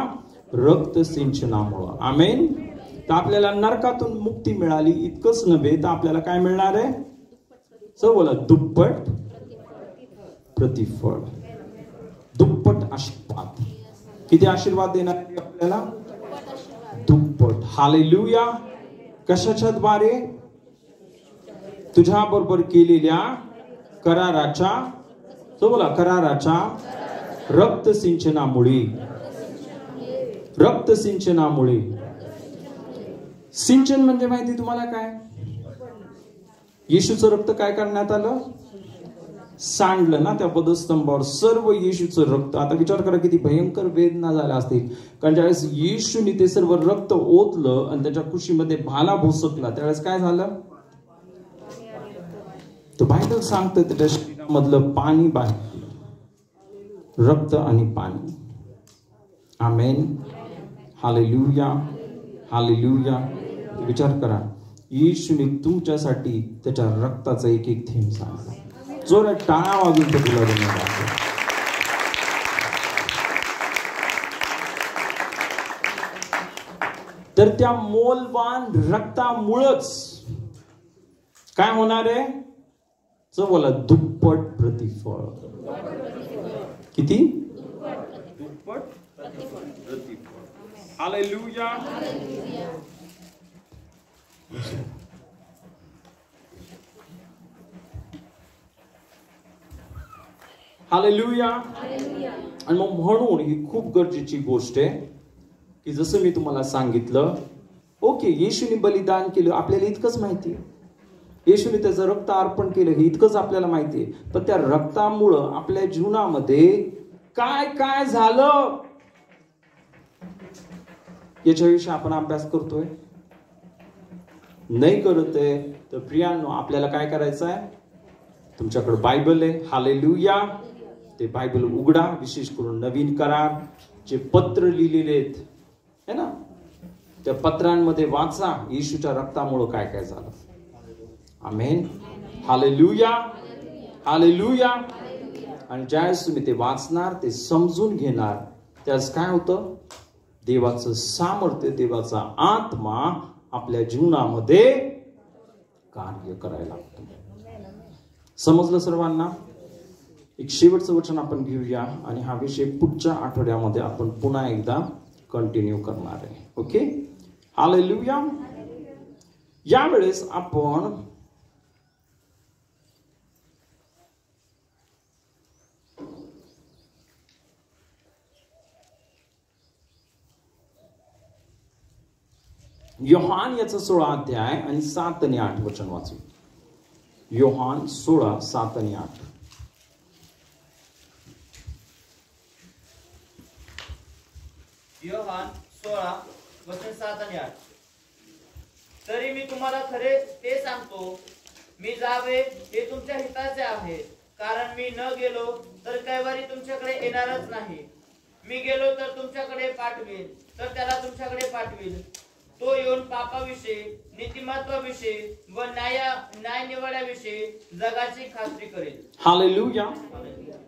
रक्त सिंचनामुळं. आमेन. तर आपल्याला नरकातून मुक्ती मिळाली. इतकंच नव्हे तर आपल्याला काय मिळणार आहे? सो बोला, दुप्पट प्रतिफळ, दुप्पट आशीर्वाद. किती आशीर्वाद देणार आहे आपल्याला? दुप्पट. हालेलुया. कशाच्या द्वारे? तुझ्या बरोबर केलेल्या कराराच्या, तो बोला, कराराच्या रक्त सिंचनामुळे. रक्त सिंचनामुळे. सिंचन म्हणजे माहिती तुम्हाला काय? येशूचं रक्त काय करण्यात आलं? सांडलं ना त्या पदस्तंभावर, सर्व येशूचं रक्त. आता विचार करा किती भयंकर वेदना झाल्या असतील, कारण ज्यावेळेस येशूने ते सर्व रक्त ओतलं आणि त्याच्या कुशीमध्ये भाला भोसकला, त्यावेळेस काय झालं? तर बायबल सांगतं त्याच्या शरीरामधलं पाणी बाहेर, रक्त आणि पाणी. आमेन. Hallelujah, hallelujah. विचार करा, येशूने तुमच्यासाठी त्याच्या रक्ताचा एक एक थेंब सांगला. जोरात टाळ्या वाजून तो तुला धन्यवाद. तर त्या मोलवान रक्तामुळेच काय होणार आहे? जो बोला, दुप्पट प्रतिफळ. किती? दुप्पट प्रतिफळ. हालेलुया. हालेलुया. आणि मग म्हणून ही खूप गरजेची गोष्ट आहे की जसं मी तुम्हाला सांगितलं, ओके, येशूने बलिदान केलं, आपल्याला इतकंच माहिती आहे. येशूने त्याचं रक्त अर्पण केलं, हे इतकंच आपल्याला माहिती आहे. पण त्या रक्तामुळं आपल्या जीवनामध्ये काय काय झालं याच्याविषयी आपण अभ्यास करतोय? नाही करत आहे तर प्रियांनो, आपल्याला काय करायचं आहे? तुमच्याकडे बायबल आहे, हालेलुया, ते बायबल उघडा. विशेष करून नवीन करार, जे पत्र लिहिलेले आहेत है ना, त्या पत्रांमध्ये वाचा येशूच्या रक्तामुळे काय काय झालं. आमेन. Hallelujah, hallelujah. आणि ज्यावेळेस तुम्ही ते वाचणार, ते समजून घेणार, त्यास काय होतं? देवाचं सामर्थ्य, देवाचा आत्मा आपल्या जीवनामध्ये कार्य करायला लागतो. समजलं सर्वांना? एक शेवटचं वचन आपण घेऊया आणि हा विषय पुढच्या आठवड्यामध्ये आपण पुन्हा एकदा कंटिन्यू करणार आहे. ओके. हालेलुया. यावेळेस आपण योहान याचा 16 अध्याय आणि 7 आणि 8 वचन वाचू. योहान 16, 7 आणि 8. योहान 16 वचन 7 आणि 8. तरी मी तुम्हाला खरे ते सांगतो, मी जावे हे तुमच्या हिताचे आहे, कारण मी न गेलो तर कैवारी तुमच्याकडे येणारच नाही. मी गेलो तर तुमच्याकडे पाठवीन, तर त्याला तुमच्याकडे पाठवीन. तो येऊन पापाविषयी, नीतिमत्वाविषयी व न्यायनिवाड्याविषयी जगाची खात्री करेल. हालेलुया.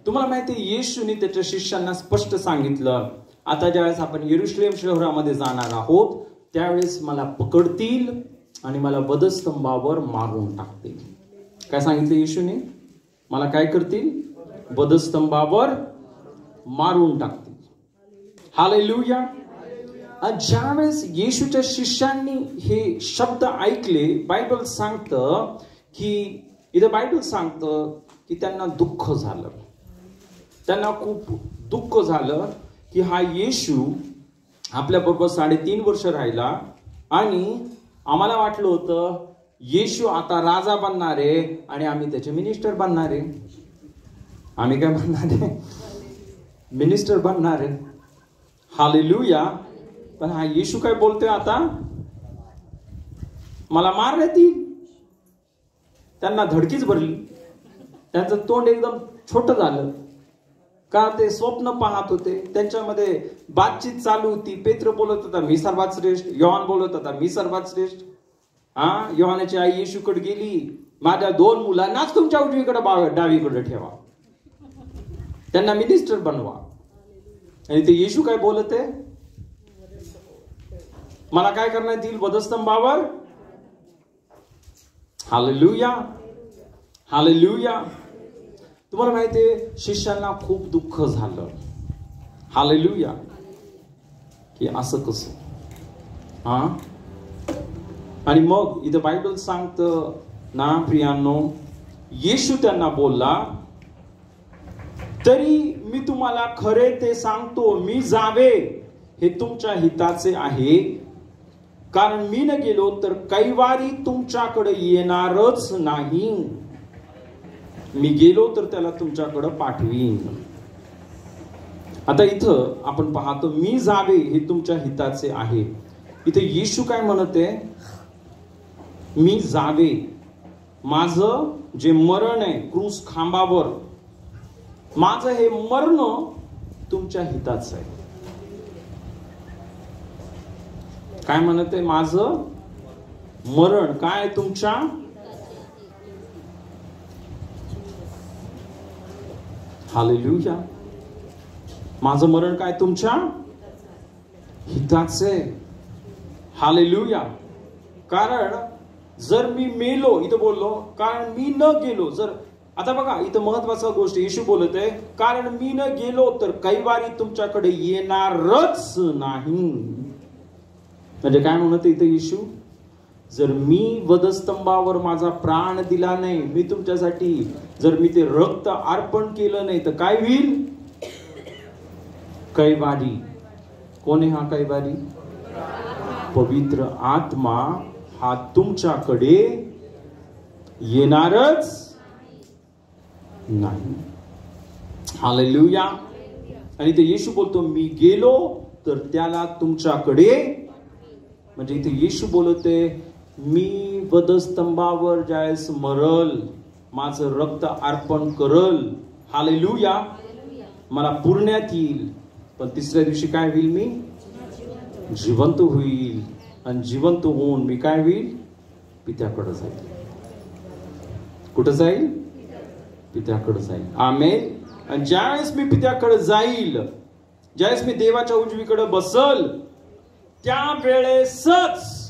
तुम्हाला माहिती आहे, येशूने त्याच्या शिष्यांना स्पष्ट सांगितलं, आता ज्यावेळेस आपण यरुशलेम शहरामध्ये जाणार आहोत त्यावेळेस मला पकडतील आणि मला वधस्तंभावर मारून टाकतील. काय सांगितलं येशूने? मला काय करतील? वधस्तंभावर मारून टाकतील. हालेलुया. ज्यावेळेस येशूच्या शिष्यांनी हे शब्द ऐकले, बायबल सांगतं की त्यांना दुःख झालं. त्यांना खूप दुःख झालं की हा येशू आपल्याबरोबर 3.5 वर्ष राहिला आणि आम्हाला वाटलं होतं येशू आता राजा बनणार आहे आणि आम्ही त्याचे मिनिस्टर बनणार आहे. आम्ही काय बनणार आहे? मिनिस्टर बनणार आहे. हालेलुया. पण हा येशू काय बोलतोय आता? मला मारण्यात येईल. त्यांना धडकीच भरली. त्यांचं तोंड एकदम छोटं झालं, का ते स्वप्न पाहत होते. त्यांच्यामध्ये बातचीत चालू होती. पेत्र बोलत होता मी सर्वात श्रेष्ठ, योहान बोलत होता मी सर्वात श्रेष्ठ. योहानाची आई येशूकडे गेली, माझ्या 2 मुलांनाच तुमच्या उजवीकडे डावीकडे ठेवा, त्यांना मिनिस्टर बनवा. आणि ते येशू काय बोलत आहे? मला काय करण्यात येईल? वधस्तंभावर. हालेलुया. हालेलुया. तुम्हाला माहितीये, शिष्यांना खूप दुःख झालं. हालेलुया. की असं कसं? आणि मग इथं बायबल सांगतं ना प्रियांनो, येशू त्यांना बोलला, तरी मी तुम्हाला खरे ते सांगतो, मी जावे हे तुमच्या हिताचे आहे, कारण मी न गेलो तर कैवारी तुमच्याकडे येणारच नाही. मी गेलो तर त्याला तुमच्याकडे पाठवीन. आता इथं आपण पाहतो, मी जावे हे तुमच्या हिताचे आहे. इथे येशू काय म्हणते? मी जावे, माझं जे मरण आहे क्रूस खांबावर, माझं हे मरण तुमच्या हिताचं आहे. काय म्हणते? माझं मरण काय तुमच्या? हालेलुया. माझं मरण काय तुमच्या हिताचे. हालेलुया. कारण जर मी मेलो, इथं बोललो कारण मी न गेलो, जर आता बघा इथं महत्वाचा गोष्ट येशू बोलत आहे, कारण मी न गेलो तर कैवारी तुमच्याकडे येणारच नाही. म्हणजे काय म्हणत इथं येशू? जर मी वधस्तंभावर माझा प्राण दिला नाही, मी तुमच्यासाठी जर मी ते रक्त अर्पण केलं नाही, तर काय होईल? कैवारी. कोण आहे हा कैवारी? पवित्र आत्मा हा तुमच्याकडे येणारच नाही. हालेलुया. आणि ते येशू बोलतो, मी गेलो तर त्याला तुमच्याकडे. म्हणजे इथे येशू बोलते, मी वधस्तंभावर ज्यावेळेस मरल, माझं रक्त अर्पण करल, हालेलुया, मला पुरण्यात येईल, पण 3ऱ्या दिवशी काय होईल? मी जिवंत होईल. आणि जिवंत होऊन मी काय होईल? पित्याकडे जाईल. कुठं जाईल? पित्याकडे जाईल. आमेन. आणि ज्यावेळेस मी पित्याकडे जाईल, ज्यावेळेस मी देवाच्या उजवीकडे बसल, त्यावेळेसच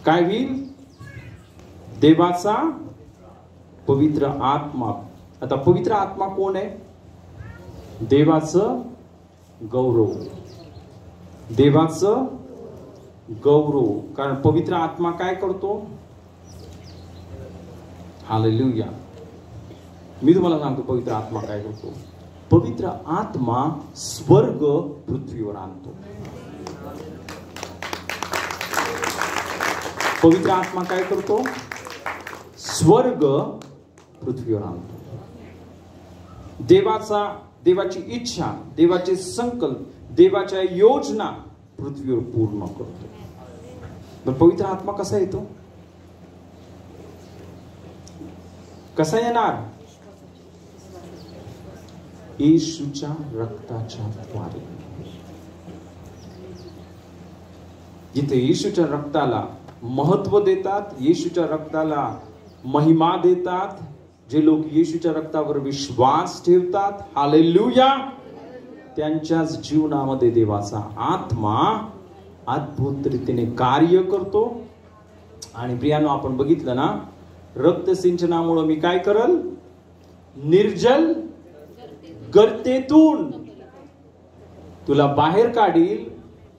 काय होईल? देवाचा पवित्र आत्मा. आता पवित्र आत्मा कोण आहे? देवाचं गौरव. देवाचं गौरव. कारण पवित्र आत्मा काय करतो? हालेलुया. मी तुम्हाला सांगतो पवित्र आत्मा काय करतो. पवित्र आत्मा स्वर्ग पृथ्वीवर आणतो. पवित्र आत्मा काय करतो? स्वर्ग पृथ्वीवर आणतो. देवाचा देवाची इच्छा, देवाचे संकल्प, देवाच्या योजना पृथ्वीवर पूर्ण करतो. पण पवित्र आत्मा कसा येतो? कसा येणार? येशूच्या रक्ताच्या द्वारे. जिथे येशूच्या रक्ताला महत्व देतात, येशूच्या रक्ताला महिमा देतात, जे लोक येशूच्या रक्तावर विश्वास ठेवतात, हालेलुया, त्यांच्याच जीवनामध्ये देवाचा आत्मा अद्भुत रीतीने कार्य करतो. आणि प्रियानो, आपण बघितलं ना, रक्त सिंचनामुळे मी काय करल? निर्जल गर्तेतून तुला बाहेर काढील.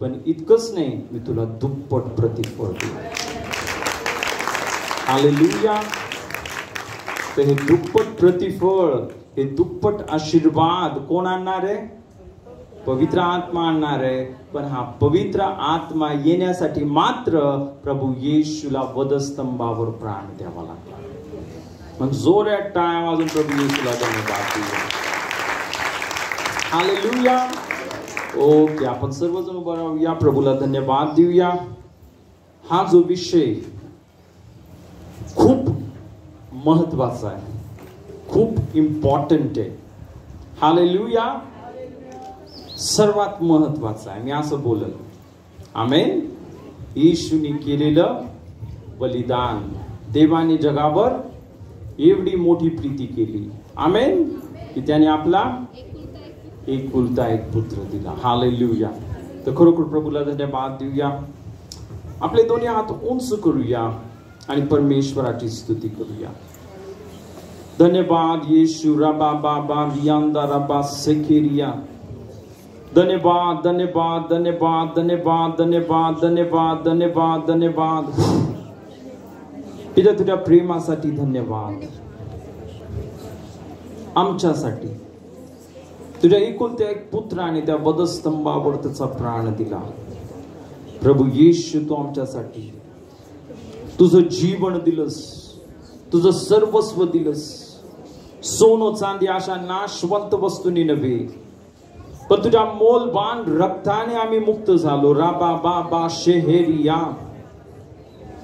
पण इतकंच नाही, मी तुला दुप्पट प्रतिफळ देईल. हालेलुया. तर हे दुप्पट प्रतिफळ, हे दुप्पट आशीर्वाद कोण आणणार आहे? पवित्र आत्मा आणणार आहे. पण हा पवित्र आत्मा येण्यासाठी मात्र प्रभू येशूला वधस्तंभावर प्राण द्यावा लागला. मग जोरात टाळ्या वाजून प्रभू येशूला धन्यवाद देऊया. हालेलुया. ओके, आपण सर्वजण उभं राहूया, प्रभूला धन्यवाद देऊया. हा जो विषय खूप महत्वाचा आहे, खूप इम्पॉर्टंट आहे. हालेलुया. सर्वात महत्वाचा आहे, मी असं बोलल. आमेन. येशूने केलेलं बलिदान. देवाने जगावर एवढी मोठी प्रीती केली, आमेन, की त्याने आपला एकुलता एक पुत्र दिला. हालेलुया. तर खरोखर प्रभूला धन्यवाद देऊया. आपले दोन्ही हात उंच करूया आणि परमेश्वराची स्तुती करूया. धन्यवाद येशू. रबा बाबा वियांदा रबा सेकेरिया. धन्यवाद, धन्यवाद, धन्यवाद, धन्यवाद, धन्यवाद, धन्यवाद, धन्यवाद, धन्यवाद. पिता, तुझ्या प्रेमासाठी धन्यवाद. आमच्यासाठी तुझ्या एकुलत्या एक पुत्राने त्या वधस्तंभावर त्याचा प्राण दिला. प्रभू येशू, तू आमच्यासाठी तुझं जीवन दिलंस, तुझं सर्वस्व दिलंस. सोनं चांदी अशा नाशवंत वस्तूंनी नव्हे, पण तुझ्या मोलवान रक्ताने आम्ही मुक्त झालो. राबा बाबा शेहेरिया.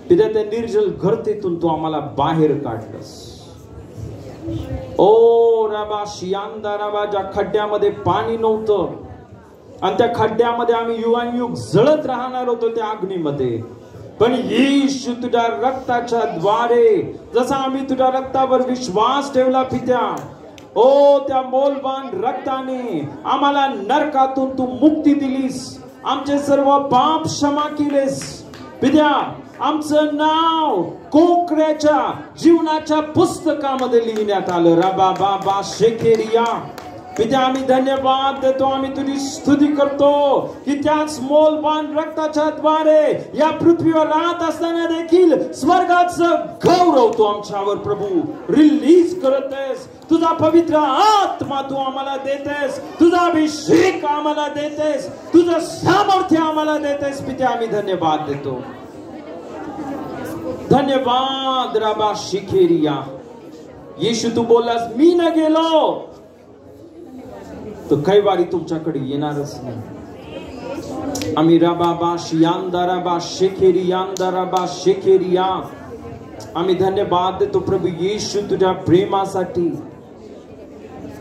पिता, त्या निर्जल गर्तेतून तू आम्हाला बाहेर काढलंस. ओ राबा शियांदा राबा, ज्या खड्ड्यामध्ये पाणी नव्हतं आणि त्या खड्ड्यामध्ये आम्ही युगानुयुग जळत राहणार होतो त्या अग्नीमध्ये, पण येशू तुझ्या रक्ताच्या द्वारे, जसा आम्ही तुझ्या रक्तावर विश्वास ठेवला पित्या, ओ त्या मोलवान रक्ताने आम्हाला नरकातून तू मुक्ती दिलीस. आमचे सर्व पाप क्षमा केलेस पित्या. आमचं नाव कोकऱ्याच्या जीवनाच्या पुस्तकामध्ये लिहिण्यात आलं. रबा बाबा शेकेरिया. पित्या, आम्ही धन्यवाद देतो, आम्ही तुझी स्तुती करतो की त्याच मोलवान रक्ताच्या द्वारे या पृथ्वीवर राहत असताना देखील स्वर्गाचं गौरव तू आमच्यावर प्रभू रिलीज करत आहेस. तुझा पवित्र आत्मा तू आम्हाला देतेस, तुझा अभिषेक आम्हाला देतेस, तुझं सामर्थ्य आम्हाला देतेस. पित्या, आम्ही धन्यवाद देतो. धन्यवाद राबा शिखेरिया. येशू, तू बोललास मी न गेलो तर काही वारी तुमच्याकडे येणारच नाही. आम्ही राबा शियांदा राबा शेखेरियांदा राबा शेखेरिया. आम्ही धन्यवाद देतो प्रभू येशू तुझ्या प्रेमासाठी.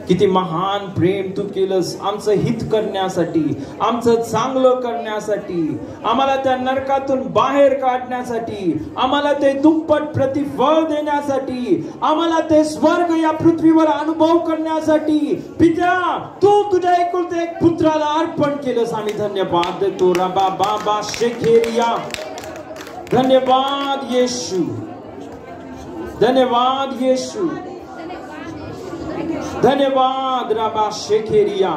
किती महान प्रेम तू केलंस आमचं हित करण्यासाठी, आमचं चांगलं करण्यासाठी, आम्हाला त्या नरकातून बाहेर काढण्यासाठी, आम्हाला ते दुप्पट प्रतिफळ देण्यासाठी, आम्हाला ते स्वर्ग या पृथ्वीवर अनुभव करण्यासाठी पित्या तू तुझ्या एकुलत्या एक पुत्राला अर्पण केलंस. आम्ही धन्यवाद देतो. रबा बाबा शेखेरिया. धन्यवाद येशू, धन्यवाद येशू, धन्यवाद राबा शेखेरिया.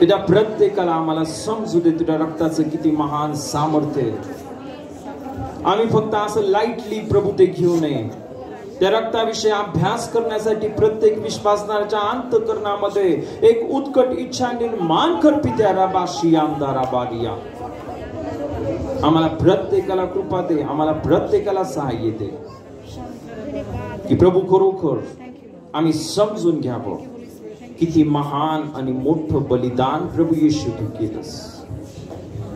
तुझ्या प्रत्येकाला आम्हाला समजू दे तुझ्या रक्ताचं किती महान सामर्थ्य आहे. आम्ही फक्त असं लाईटली प्रभू ते घेऊ नये. त्या रक्ताविषयी अभ्यास करण्यासाठी प्रत्येक विश्वासणाऱ्याच्या अंतःकरणामध्ये एक उत्कट इच्छा निर्माण कर पित्या. राबा शियांदा राबारिया. आम्हाला प्रत्येकाला कृपा दे, आम्हाला प्रत्येकाला सहाय्य दे की प्रभू खरोखर आम्ही समजून घ्यावं किती महान आणि मोठं बलिदान प्रभू येशू तू केलंस,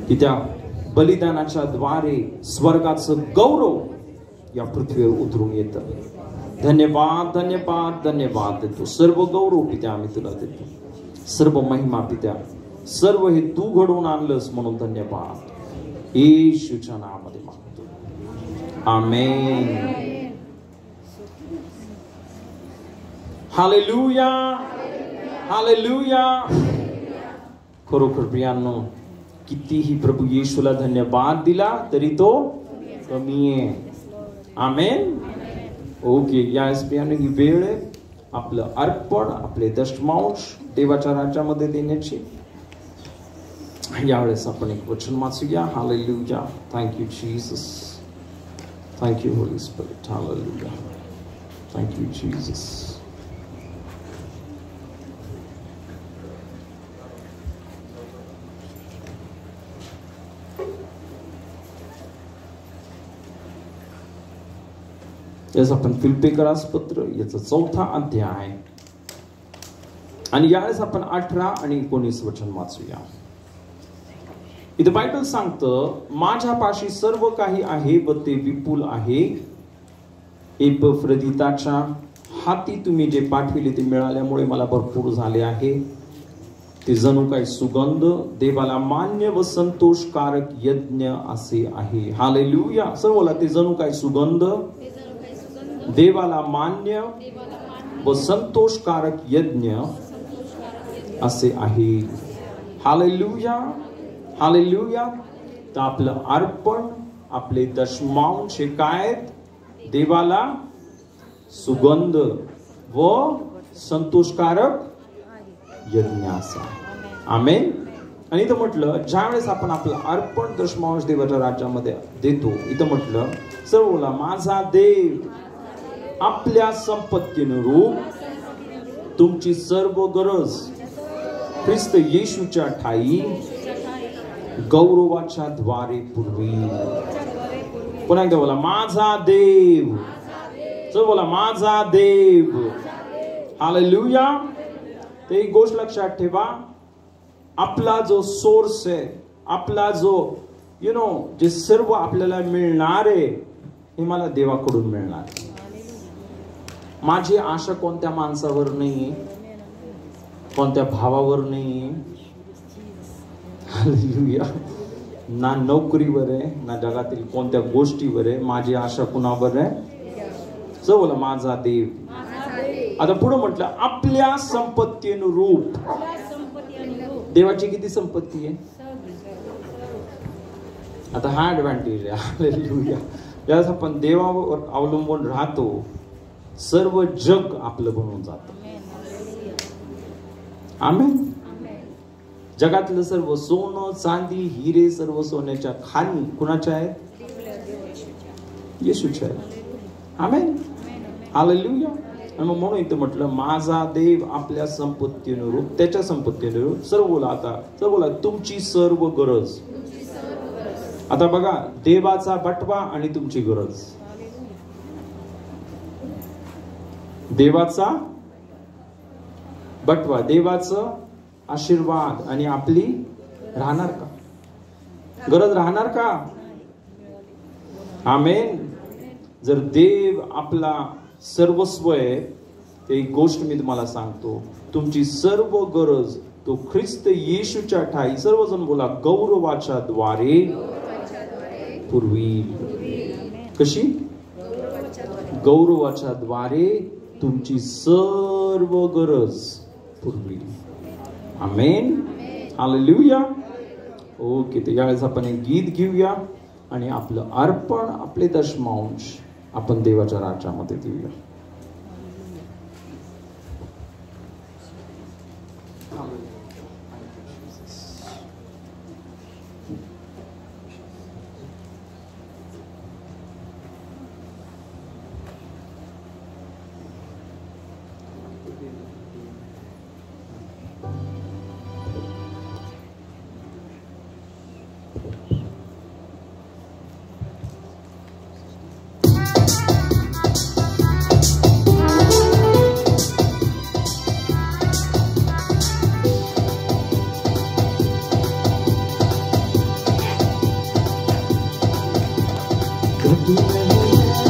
की त्या बलिदानाच्या द्वारे स्वर्गाचं गौरव या पृथ्वीवर उतरून येतं. धन्यवाद धन्यवाद धन्यवाद देतो. सर्व गौरव पित्या आम्ही तुला देतो, सर्व महिमा पित्या, सर्व हे तू घडवून आणलंस म्हणून धन्यवाद. येशूच्या नावामध्ये मागतो. आमेन. Hallelujah hallelujah. खरोखर प्रियांनो, कितीही प्रभू येशूला धन्यवाद दिला तरी तो कमी आहे. आमेन. ओके, या प्रियांनो ही वेळ आहे आपलं अर्पण, आपले दशमांश देवाच्या राज्यामध्ये देण्याची. यावेळेस आपण एक वचन वाचूया. Hallelujah. Thank you Jesus. Thank you holy spirit. Hallelujah. Thank you Jesus. याच आपण फिलिप्पीकरास पत्र याचा 4था अध्याय आणि यावेळेस आपण 18 आणि 19 वचन वाचूया. इथं बायबल सांगतं, माझ्यापाशी सर्व काही आहे व ते विपुल आहे. एपफ्रदिताच्या हाती तुम्ही जे पाठविले ते मिळाल्यामुळे मला भरपूर झाले आहे. ते जणू काही सुगंध, देवाला मान्य व संतोषकारक यज्ञ असे आहे. हालेलुया. सर्वला ते जणू काही सुगंध, देवाला मान्य व संतोषकारक यज्ञ असे आहे. Hallelujah hallelujah. तर आपलं अर्पण, आपले दशमांश हे काय? देवाला सुगंध व संतोषकारक यज्ञ असा. आमेन. आणि इथं म्हटलं, ज्यावेळेस आपण आपलं अर्पण दशमांश देवाच्या राज्यामध्ये देतो, इथं म्हटलं सर्वला माझा देव आपल्या संपत्तीनुरूप तुमची सर्व गरज ख्रिस्त येशूच्या ठाई गौरवाच्या द्वारे पुरवी. पुन्हा एकदा बोला, माझा देव. चल बोला, माझा देव. हालेलुया. ते एक गोष्ट लक्षात ठेवा, आपला जो सोर्स आहे, आपला जो जे सर्व आपल्याला मिळणार आहे, हे मला देवाकडून मिळणार. माझी आशा कोणत्या माणसावर नाहीये, कोणत्या भावावर नाहीये. हालेलुया. ना नोकरीवर आहे, ना जगातील कोणत्या गोष्टीवर आहे. माझी आशा कुणावर आहे? जो बोला, माझा देव. आता पुढे म्हटलं, आपल्या संपत्तीनुरूप. देवाची किती संपत्ती आहे? आता हा ऍडव्हान्टेज आहे. हालेलुया. ज्यावेळेस आपण देवावर अवलंबून राहतो, सर्व जग आपलं बनवून जातं. आमेन. जगातलं सर्व सोनं चांदी हिरे सर्व सोन्याच्या खाणी कुणाच्या आहेत? येशूच्या आहेत. आमेन. हालेलुया. आणि मग म्हणून इथं म्हटलं, माझा देव आपल्या संपत्तीनुरूप, त्याच्या संपत्तीनुरूप सर्व बोला. आता सर्व बोला, तुमची सर्व गरज. आता बघा, देवाचा बटवा आणि तुमची गरज. देवाचा बटवा, देवाचं आशीर्वाद आणि आपली राहणार का गरज? राहणार का? आमेन. जर देव आपला सर्वस्व आहे, ते एक गोष्ट मी तुम्हाला सांगतो, तुमची सर्व गरज तो ख्रिस्त येशूच्या ठाई, सर्वजण बोला, गौरवाच्या द्वारे पुरवी. कशी? गौरवाच्या द्वारे तुमची सर्व गरज पुरवी. आमेन. हालेलुया. ओके, तर यावेळेस आपण एक गीत घेऊया आणि आपलं अर्पण, आपले दशमांश आपण देवाच्या राज्यामध्ये देऊया. घटी नहीं है,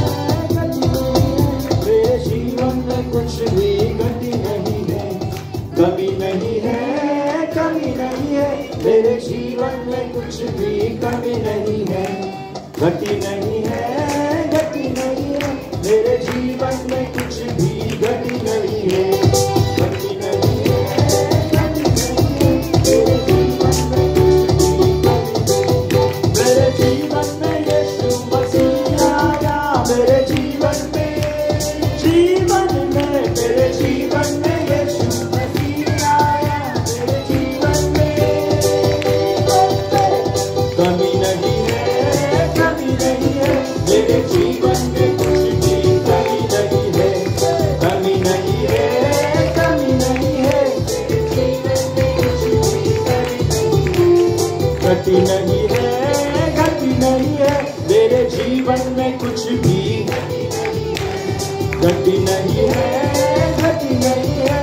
घटी नहीं है, मेरे जीवन में कुछ भी घटी नहीं है, कमी नहीं है, कमी नहीं है, मेरे जीवन में कुछ भी कमी नहीं है, घटी नहीं है, घटी नहीं है, मेरे जीवन में कुछ भी घटी नहीं है, घटी नहीं है, घटी नहीं है, मेरे जीवन में कुछ भी कमी नहीं है, मेरे जीवन में यीशु मसीह आया, मेरे जीवन में मेरे जीवन में यीशु मसीह आया, मेरे जीवन में कमी नहीं है, कमी नहीं है, मेरे जीवन में कुछ भी कमी नहीं है, कमी नहीं है, कमी नहीं है, घटी नहीं है, घटी नहीं है, मेरे जीवन में कुछ भी घटी नहीं है, घटी नहीं है।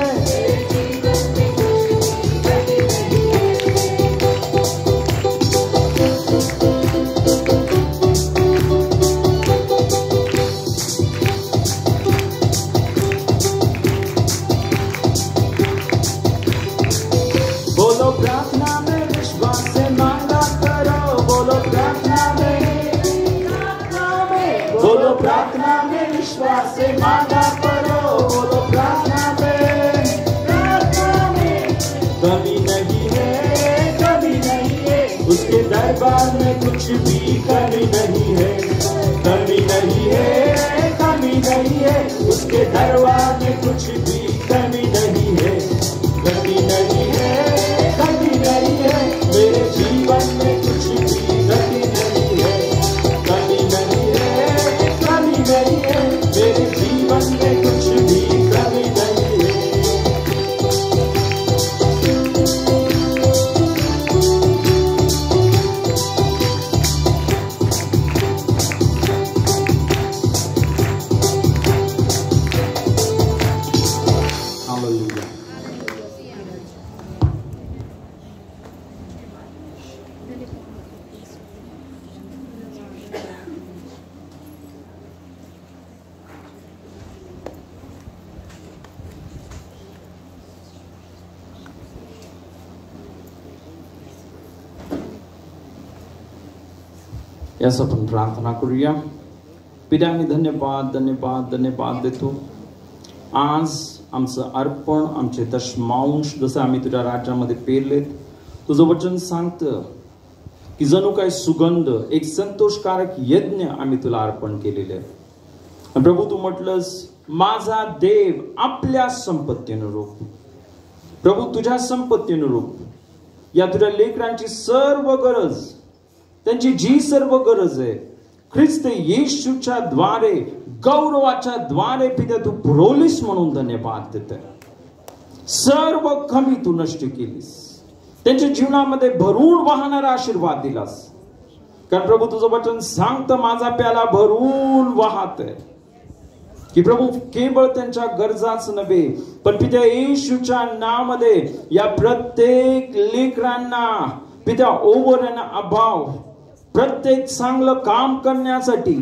बोलो प्रार्थना में विश्वास से मांगा करो, बोलो प्रार्थना में, बोलो प्रार्थना में विश्वास से मांगा करो, बोलो प्रार्थना में, कमी नहीं है, कमी नहीं है, उसके दरबार में कुछ भी कमी नहीं है, कमी नहीं है, कमी नहीं है, उसके दरबार में कुछ भी कमी नहीं है, कमी नहीं है, कमी नहीं है, मेरे जीवन में कुछ भी कमी नहीं है, कमी नहीं है, कमी नहीं है, मेरे जीवन में कुछ भी कमी नहीं है। हालेलुया। यास आपण प्रार्थना करूया. पिता मी धन्यवाद धन्यवाद धन्यवाद देतो. आज आमचं अर्पण, आमचे दशमांश जसं आम्ही तुझ्या राज्यामध्ये पेरलेत, तुझं वचन सांगतं की जणू काय सुगंध, एक संतोषकारक यज्ञ आम्ही तुला अर्पण केलेले आहे. प्रभू तू म्हटलंस माझा देव आपल्या संपत्तीनुरूप, प्रभू तुझ्या संपत्तीनुरूप या तुझ्या लेकरांची सर्व गरज, त्यांची जी सर्व गरज आहे ख्रिस्त येशूच्या द्वारे, गौरवाच्या द्वारे पिता तू पुरवलीस म्हणून धन्यवाद देते. सर्व कमी तू नष्ट केलीस, त्यांच्या जीवनामध्ये भरून वाहणारा आशीर्वाद दिलास. कारण प्रभू तुझं वचन सांगतं माझा प्याला भरून वाहत आहे, की प्रभू केवळ त्यांच्या गरजाच नव्हे पण पिता येशूच्या नावामध्ये या प्रत्येक लेकरांना पिता ओव्हर अँड अबाव प्रत्येक चांगलं काम करण्यासाठी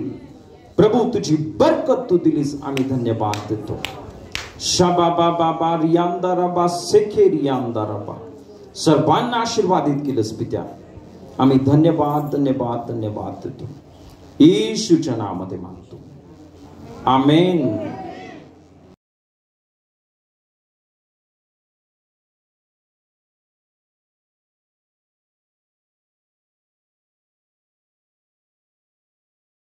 प्रभू तुझी बरकत तू दिलीस, आम्ही धन्यवाद देतो. शाबाबा बाबा रियांदाराबा सेखे रियांदाराबा सर्वांना आशीर्वादित केलंस पित्या, आम्ही धन्यवाद धन्यवाद धन्यवाद देतो. येशूच्या नावामध्ये मागतो, आमेन.